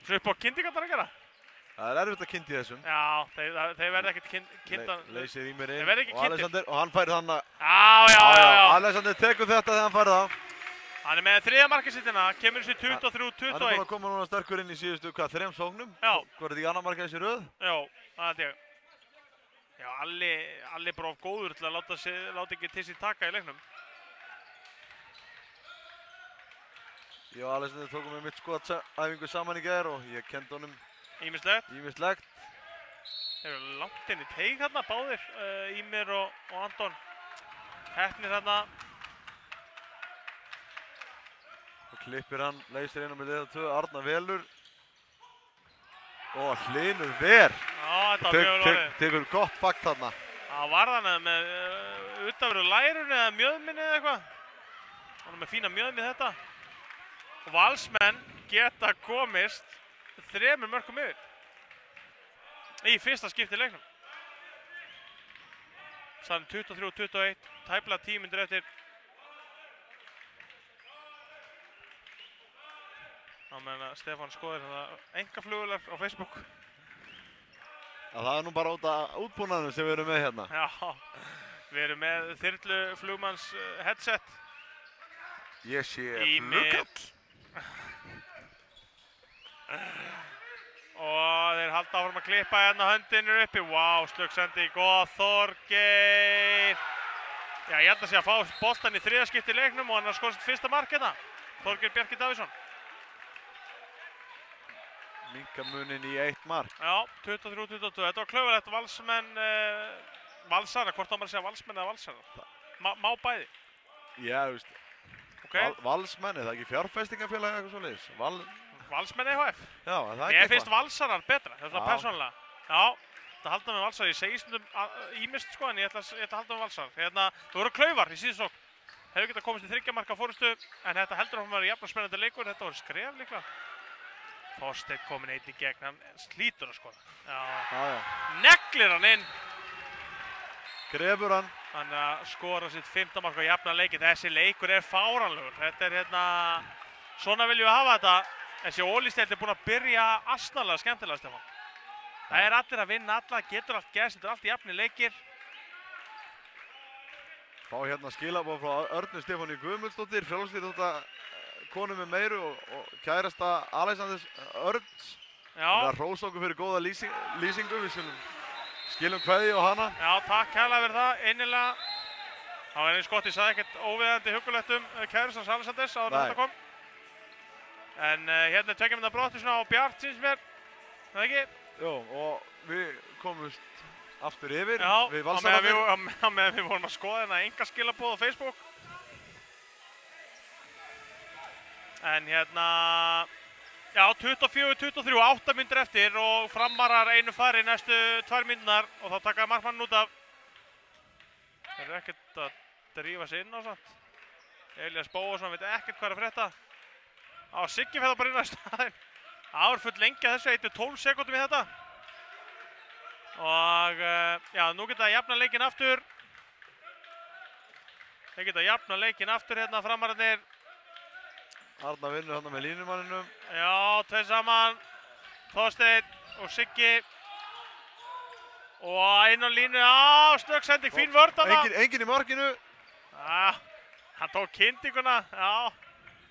Svo upp á kyndingarnar að gera. Það er erfitt að kynnti þessum. Já, þeir verða ekkert kynntan. Leysir Ímir inn og Alexander og hann fær þann að... Já. Alexander tekur þetta þegar hann fær það. Hann er með 3. markasittina, kemur þessi 23-21. Hann er búinn að koma núna sterkur inn í síðustu, 3 sóknum? Já. Hvað er þetta í annar marka þessi röð? Já, það er ég. Já, Alli bara of góður til að láta ekki til sín taka í leiknum. Ég og Alexander tókum með mitt skoðæfingu saman í gær og ég kendi honum Ýmislegt. Þeir eru langt inn í teig hérna, báðir, Ímir og Anton. Heppnir hérna. Og klippir hann, leysir inn á með liða 2, Arnar Velur. Og Hlynur Ver. Já, þetta var mjög lórið. Tekur gott fakt þarna. Það var hann með utanverðu lærunni eða mjöðminni eða eitthvað. Hann er með fína mjöðmi þetta. Og Valsmenn geta komist 3 mörkum yfir. Í fyrsta skipti í leiknum. Sann 23-21, tæplega 10 mínútur eftir. Á meðan að Stefán skoðir þetta einkaflugular á Facebook. Já, það er nú bara út af útbúnaðinu sem við erum með hérna. Já, við erum með þyrluflugmanns headset. Ég sé flugkall. Og þeir halda áfram að klippa hérna höndinu uppi. Vá, slöksendi, góða Þorgeir. Já, ég held að sé að fá boltan í þriðja skipti í leiknum og hann har skorað sitt fyrsta mark hérna. Þorgeir Bjarki Davíðsson. Minnka munin í 1 mark. Já, 23-22. Þetta var klaufalegt valsmenn, valsarar, hvort á maður að segja valsmenn eða valsarar? Má bæði? Já, þú veist. Okay. Valsmenn, er það ekki fjárfestingafélag eitthvað svoleiðis? Valsmenn EHF? Já, það er ekki Mér finnst valsarar betra, það er svona persónulega. Já, það halda með valsarar. Ég segi stundum ímist sko, en ég ætla að halda með valsarar. Hérna, það voru klaufar í síðan sókn. Hefur getað komist í 3 marka fórustu, en þetta heldur áfram að vera jafn og spennandi leikur. Þetta voru skref líklega. Þorsteinn kominn einn í gegn, hann slítur að skora. Já. Neglir hann inn. Grefur hann. Hann skora sitt 15 marka og jafna leikinn. Þessi leikur er fáránlegur. Þetta er hérna, svona viljum við hafa þetta. Þessi ólísdeild er búin að byrja asnalega skemmtilega, Stefán. Það er allir að vinna alla, getur allt gerst, þetta er allt jafnir leikir. Fá hérna skilaboð frá Örnu Stefáníu Guðmundsdóttir, frjálsíþrótta konu með meiru og kærasta Alexanders Örns. Já. Það er hrós okkur fyrir góða lýsingu, við skilum kveðju og hana. Já, takk kærlega fyrir það, innilega. Það var eins gott, ég sagði ekkert óviðandi huggulegt kærastans Alexanders áður en þetta kom. En hérna er 2 mínútna brottur svona á Bjart, syns mér, það ekki? Jó, og við komumst aftur yfir. Já, við á meðan við vorum að skoða hérna engaskilaboð á Facebook. En hérna, já, 24-23, 8 mínútur eftir og Framarar einu fari næstu 2 mínúturnar og þá taka markmann út af. Þeir eru ekkert að drífa sig inn á samt. Elías Bóasson veit ekkert hvað er að frétta. Á, Siggi fer það bara inn á staðinn. Það var full lengi að þessu, 1-12 sekúndum í þetta. Og já, nú geta jafna leikinn aftur. Þeir geta jafna leikinn aftur hérna Framararnir. Arna vinnur hérna með línumanninum. Já, 2 saman. Þorsteinn og Siggi. Og inn á línu, já, snögg sending, fín vörð þarna. Enginn í markinu. Já, hann tók kynninguna, já,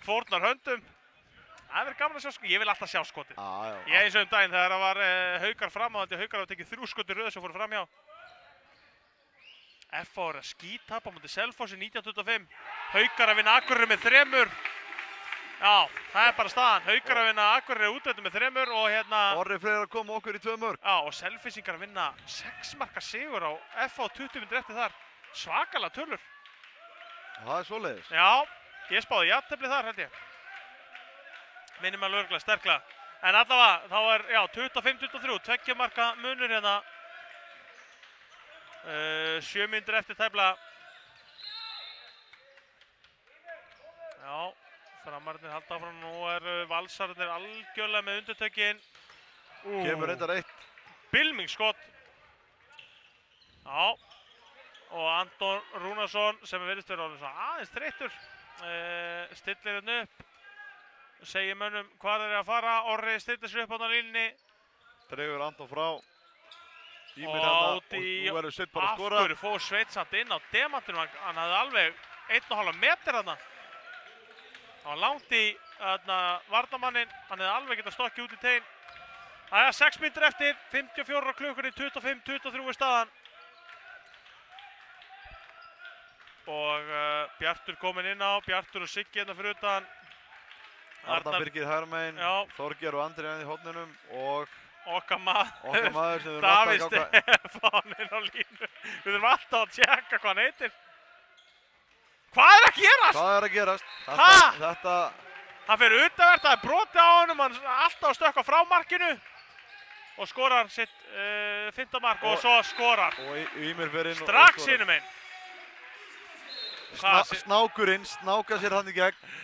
fórnar höndum. Það verður gaman að sjá skotið, ég vil alltaf sjá skotið. Ég eins og daginn þegar það var Haukar fram á þetta, Haukar hafa tekið 3 skot í röð sem fóru framhjá. FH er að skítapa á móti Selfossi 1925. Haukar að vinna Akureyri með 3. Já, það er bara staðan. Haukar að vinna Akureyri útvöldu með 3 og hérna... Orri Freyr að koma okkur í 2 mörk. Já, og Selfissingar að vinna 6 marka sigur á FH 20 mínútur eftir þar. Svakalega tölur. Það er svoleiðis. Já, ég spáði jafntefli þar held ég. Minnum alveg örglega, sterklega. En allavega, þá er, já, 25-23, 2 marka munur hérna. 7 mínútur eftir tæplega. Já, Framararnir halda áfram, nú eru Valsararnir algjörlega með undirtökin. Kemur reyndar 1. Bylmingsskot. Já, og Anton Rúnarsson sem virðist vera orðinn svona aðeins þreyttur. Stillir hérna upp. Segir mönnum hvað þeir eru að fara. Orri stillir sér upp á línunni. Dregur Anton frá. Og áti nú verður Sveinn bara að skora. Aftur fór Sveinn samt inn á demantinu. Hann hafði alveg 1,5 meter þarna. Það var langt í varnarmanninn. Hann hefði alveg getað stokkið út í teginn. Það er 6 mínútur eftir. 54 klukkunni, 25-23 staðan. Og Bjartur kominn inn á. Bjartur og Siggi hérna fyrir utan. Arnar Birgir Hærmein, Þorgeir og Andri í hornunum og okkar maður sem Davíð Stefán inn á línu. Við þurfum alltaf að tjekka hvað hann heitir. Hvað er að gerast? Hvað er að gerast? Þetta... Hann fer utanvert, það er brotið á honum, hann alltaf að stökkva frá markinu og skorar sitt 15 mark og svo skorar. Og Ýmir fer inn strax hinum einn. Snákurinn, snáka sér hann í gegn.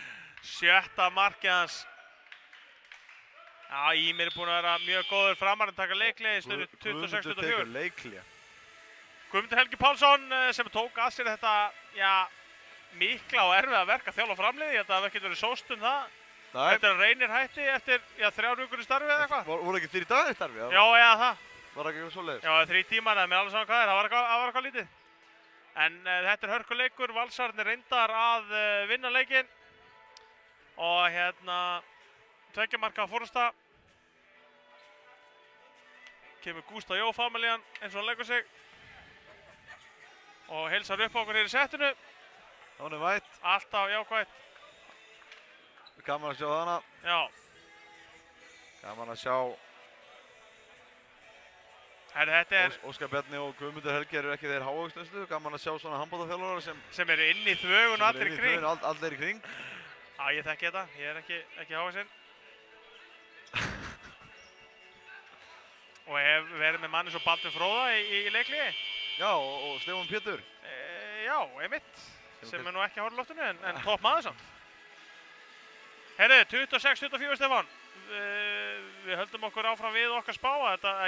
7. markið hans. Já, Ýmir er búinn að vera mjög góður Framarinn taka leikli í stöðu 26-24. Guðmundur Helgi Pálsson sem tók að sér þetta, já, mikla og erfiða verk að þjálfa framliði. Ég held að það ekki verið sóst það. Þetta er Reynir hætti eftir, já, 3 vikur í starfi eða eitthvað. Voru ekki 3 dagar í starfi? Já, eða það. Var ekki svoleiðis? Já, 3 tímar eða með alveg saman hvað er, það var eitthvað lítið. En þetta er hörkuleikur, Valsararnir reyndar að vinna leikinn. Og hérna 2 marka fórusta. Kemur Gústa Jó familjan eins og hann leggur sig. Og heilsar upp á okkur hér í settinu. Hún mætt. Alltaf jákvætt. Gaman að sjá hana. Já. Gaman að sjá. Herri, þetta Óskar Bjarni og Guðmundur Helgi eru ekki þeir hávaxnustu. Gaman að sjá svona handboltaþjálfarar sem eru inn í þvögun og allir í kring. Allir í kring. Já, ég þekki þetta. Ég er ekki hávaxinn. Og hef verið með manni svo Baldur Fróða í leikliði. Já, og Stefán Pétur. Já, einmitt. Sem nú ekki að horfa loftinu, en topp maður samt. Herri, 26-24 Stefán. Við höldum okkur áfram við okkar spá.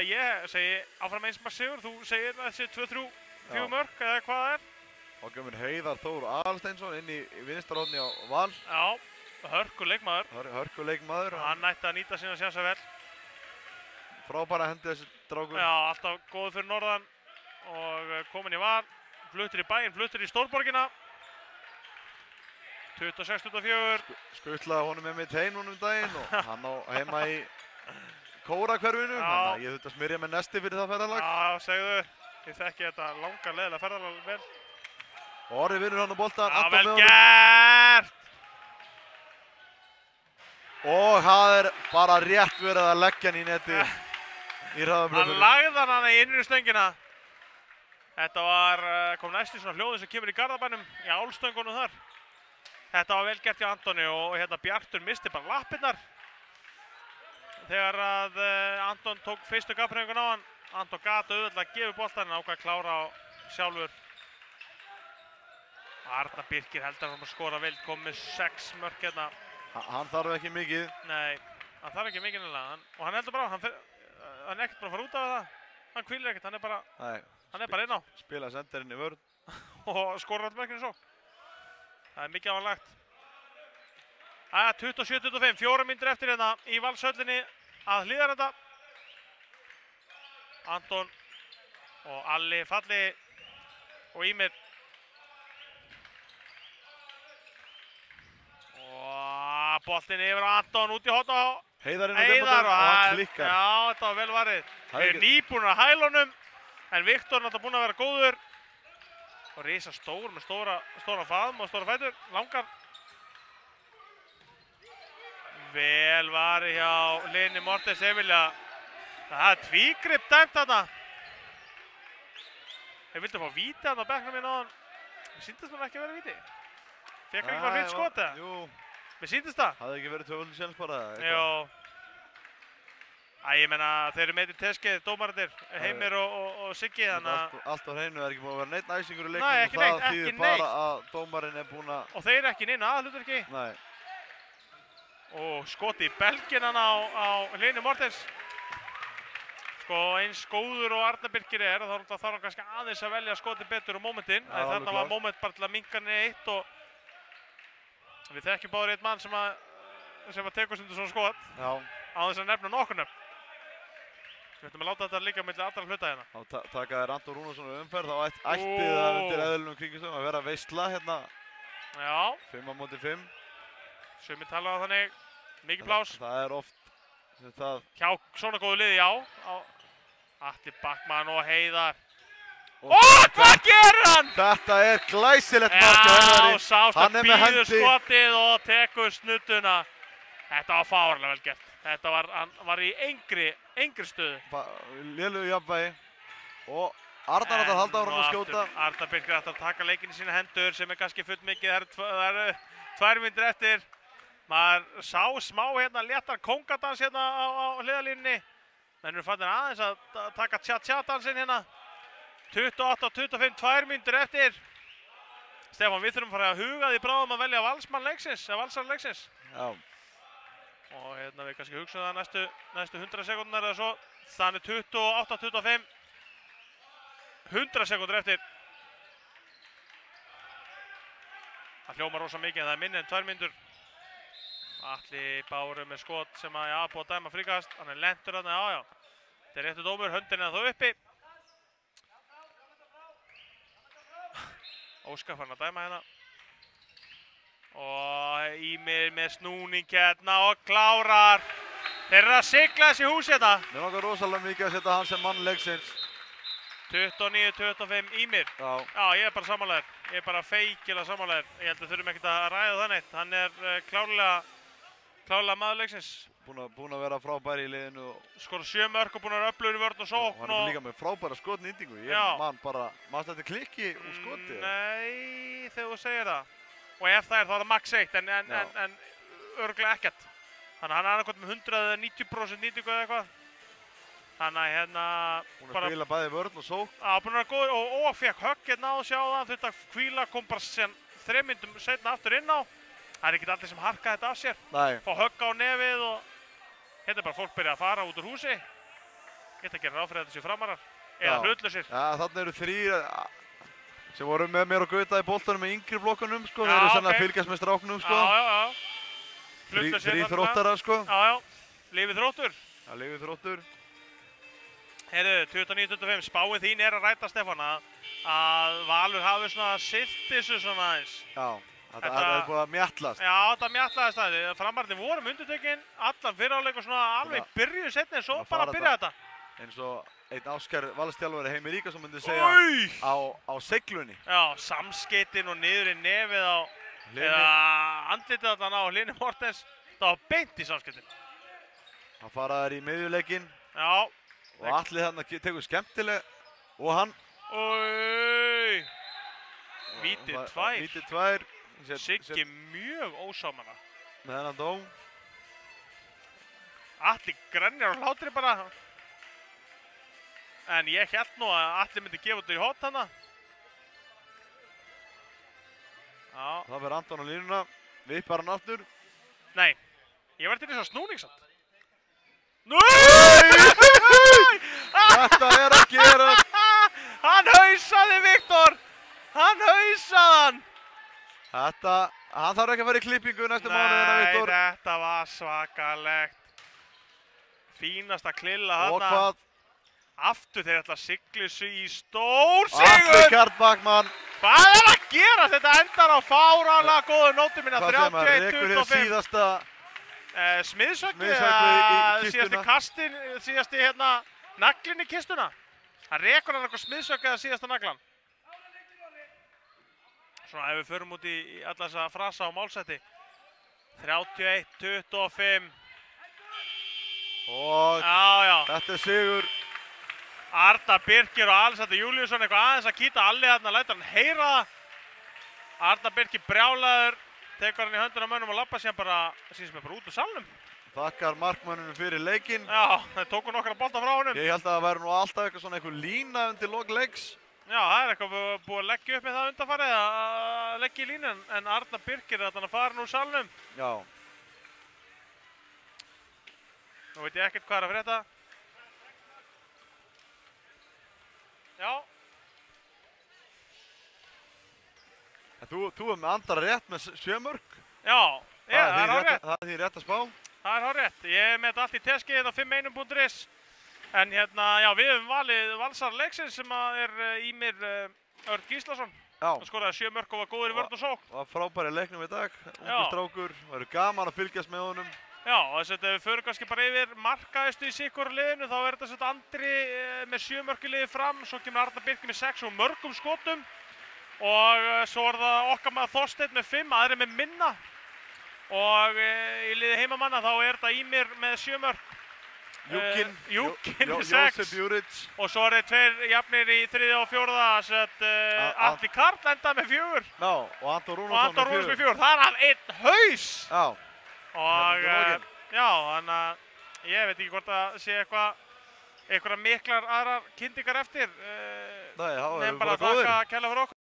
Ég segi áfram eins mark sigur, þú segir þessi 2-3-4 mörk eða hvað það er. Og kemur Heiðar Þór Aðalsteinsson inn í vinstarhorni á Val. Já, hörkuleikmaður. Hörkuleikmaður. Hann ætti að nýta sína sjansa vel. Frábæra hendi þessi drákur. Já, alltaf góður fyrir norðan og komin í Val. Fluttur í bæinn, fluttur í stórborgina. 26-24. Skutlaði honum með mitt heim núna daginn og hann á heima í Kórakverfinu. Þannig að ég þurfti að smyrja með nesti fyrir það ferðalag. Já, segðu. Ég þekki þetta langa leiðilega ferðalag vel. Og Orri vinnur hann á boltan. Já, vel gert! Og það er bara rétt verið að leggja hann í neti í hraðabröfinu. Hann lagði hann í innri stöngina. Þetta kom næst í svona hljóðin sem kemur í Garðabænum í álstöngunum þar. Þetta var vel gert hjá Antoni og hérna Bjartur misti bara lappirnar. Þegar að Anton tók fyrstu gafnhreyfingun á hann. Anton gat auðvitað að gefa boltan en ákvað að klára á sjálfur. Arnar Birkir heldur hann að skora vel, kom með 6 mörk hérna. Hann þarf ekki mikið. Nei, hann þarf ekki mikið nefnilega. Og hann heldur bara, hann er ekkert bara að fara út af það. Hann hvílir ekkert, hann er bara inn á. Spila senderinn í vörn. Og skora alltaf mörkinu svo. Það er mikið áanlagt. 27-25, 4 mínútur eftir hérna í Valshöllinni að Hlíðarenda. Anton og Alli Falli og Ímir. Og boltinn yfir á Anton út í horn á Heiðar og hann klikkar. Já, þetta var vel varið. Þeir eru nýbúnir að hælunum en Viktor er náttúrulega búinn að vera góður. Og risa stór með stóra faðm og stóra fætur, langar. Vel varið hjá Linni Mortens Emilja. Það er tvígrip dæmt þarna. Þeir vildu fá víti þarna á bekknum minn áðan. Mér sýndist það ekki verið víti. Fekk ekki bara hreint skot eða? Jú. Mér sýndist það. Hafði ekki verið tvöfaldur sjálf bara? Jó. Ég menna, þeir eru með í teskið, dómararnir, Heimir og Siggi, þannig að... Allt á hreinu, er ekki búin að vera neitt æsingur í leiknum. Nei, ekki neitt, og það þýðir bara að dómarinn er búin að... Og þeir eru ekki neina aðhlutverki. Nei. Og skoti í belginn hann á Linni Mortens. Sko eins góður og Arnar Birkir þá þarf hann kannski aðeins að velja skoti betur á mómentinn. Þannig var móment bara til að minnka hann í eitt og... Við þekkjum báður eitt mann sem að tekur stundu svona skot. Já. Á þess að nefna nokkur nöfn. Við ættum að láta þetta líka milli allra hluta hérna. Þá taka þér Anton Rúnarsson umferð, þá ætti það undir eðlunum kringumstæðum að vera veisla hérna. Já. 5-5. Sumir tala á þannig, mikið plás. Það er oft það. Hjá svona góðu liði, já. Atli Backmann og Heiðar. Hvað gerir hann? Þetta er glæsilegt mark hjá Heiðari. Já, sást að býður skotið og tekur snudduna. Þetta var fáránlega vel gert. Þetta hann var í engri stöðu. Lélegu jafnvægi. Og Arnar ætlar að halda áfram að skjóta. Arnar Birkir ætlar að taka leikinn í sína hendur sem er kannski full mikið. Það eru 2 mínútur eftir. Maður sá smá hérna léttan kóngadans hérna á hliðarlínunni. Menn eru fannir aðeins að taka tja-tja-dansinn hérna. 28-25, 2 mínútur eftir. Stefán, við þurfum að fara að huga því bráðum að velja valsmann leiksins, eða valsarn leiksins. Já. Og hérna við kannski hugsaum það næstu 100 sekúndar eða svo. Þannig 28-25. 100 sekúndur eftir. Það hljómar rosa mikið en það er minni en 2 mínútur. Atli Báru með skot sem að búið að dæma fríkast. Hann er lentur þarna, já. Þetta er réttur dómur, höndin er þá uppi. Óskar fann að dæma hérna. Og Ímir með snúning hérna og klárar. Þeir eru að sigla þessi hús þetta. Mér langar rosalega mikið að setja hann sem mann leiksins. 29-25 Ímir. Já. Já, ég er bara sammálaður. Ég er bara feikilega sammálaður. Ég held að þurfum ekkert að ræða það neitt. Hann er klárlega maður leiksins. Búinn að vera frábær í liðinu. Skora 7 mörk og búinn að vera öflugur í vörn og sókn. Hann er líka með frábæra skotnýtingu. Ég man bara, maður þetta klikki úr skoti. Nei, þegar þú segir það. Og ef það er þá er það max 1 en örugglega ekkert. Þannig að hann er annarkvæmt með 190% nýtingu eða eitthvað. Þannig að hérna... Búinn að spila bæði vörn og sókn. Já, búinn að vera góður og fekk högg hérna á að sjá það. Þurfti að hvíla, kom bara sem 3 mínútum seinna aftur inn á. Það er ekkert allir sem harka þetta af sér. Nei. Fá högg á nefið og hérna er bara fólk byrjað að fara út úr húsi. Geta að gera ráð fyrir að þetta séu framarar. Eða hlutlausir. Já, þarna eru 3 sem voru með mér og Gauta í boltanum með yngri flokkunum, sko. Þeir eru sannlega að fylgjast með stráknum, sko. Já. Hlutlausir. 3 þróttarar, sko. Já. Lífið þróttur. Já, lífið þróttur. Heyrðu, 29-25, spáin þín er að ræta, Stefán, að Valur hafi svona silt þessu svona aðeins. Já, þetta er búið að mjattlast. Já, þetta mjattlaðist aðeins. Framararnir voru með undirtökin, allan fyrirháleik og svona alveg byrjuðu setni en svo bara byrjaði þetta. Eins og einn Áskar Valstjálfari Heimir Ríkarsson myndi segja á seglunni. Já, samskeytin og niður í nefið á, eða andlitið þarna á Hlynur Mortens. Það var beint í samskeytin. Hann faraði í miðjuleikinn. Já. Og Atli þarna tekur skemmtilega og hann Víti 2 Víti 2 Siggi mjög ósámanna með þennan dóm. Atli grennir á hlátri bara en ég held nú að Atli myndi gefa þetta í hot hana. Já. Það verður Anton á línuna, vippar hann aftur. Nei, ég var til þess að snúningssamt. Þetta er að gera. Hann hausaði Viktor. Hann hausaði hann. Hann þarf ekki að fara í klippingu næstu mánuðina, Viktor. Nei, þetta var svakalegt. Fínasta klilla þarna. Og hvað? Aftur þeir ætla að sigla þessu í stórsigur. Atli Karl Bakmann. Hvað er að gera? Þetta endar á fáránlega góðu nótum minna. Hvað sem að rekur hér síðasta smiðsögnu í kistuna. Síðasti kastin, síðasti hérna naglinn í kistuna. Það rekur hann eitthvað smiðsögnu eða síðasta naglan. Svona ef við förum út í alla þessa frasa á málsætti. 31-25. Og já. Þetta er sigur. Arda Birkir og Alexander Júlíusson eitthvað aðeins að kýta Alli þarna, lætur hann heyra það. Arda Birkir brjálaður. Tekur hann í hönduna á mönnum og labba síðan bara, síðan bara út úr salnum. Þakkar markmannunum fyrir leikinn. Já, þeir tóku nokkra bolta frá honum. Ég held að það væri nú alltaf eitthvað svona einhver lína undir lok leiks. Já, það er eitthvað búið að leggja upp með það undanfarið að leggja í línu en Arda Birkir er þarna farin úr salnum. Já. Nú veit ég ekkert hvað er að frétta. Já. Þú er með andra rétt með 7 mörk. Já, það er hárrétt. Það er því rétt að spá. Það er hárrétt. Ég er með þetta allt í teskið þetta 5-1.is. En hérna, já, við höfum valið valsara leiksins sem er Ímir Örn Gíslason. Já. Hann skoraði 7 mörk og var góður í vörn og sókn. Og frábæri leiknum í dag. Ungur strákur. Það verður gaman að fylgjast með honum. Já, og þess að ef við förum kannski bara yfir markaðistu í sikkur liðinu þá er þetta svona Andri með 7 mörk í liði fram. Svo kemur Arda Birkir með 6 og mörgum skotum. Og svo er það okkar maður Þorsteinn með 5, aðri með minna. Og í liði heimamanna þá er þetta Ímir með 7 mörk. Júkin með 6. Og svo er það 2 jafnir í 3. og 4. Atli Karl endaði með 4. Já, og Anton Rúnarsson með 4. Það er af 1 haus. Já. Og já, þannig að ég veit ekki hvort að sé einhverja miklar aðrar kyndingar eftir. Nei, já, nefn bara að þakka kærlega fyrir okkur.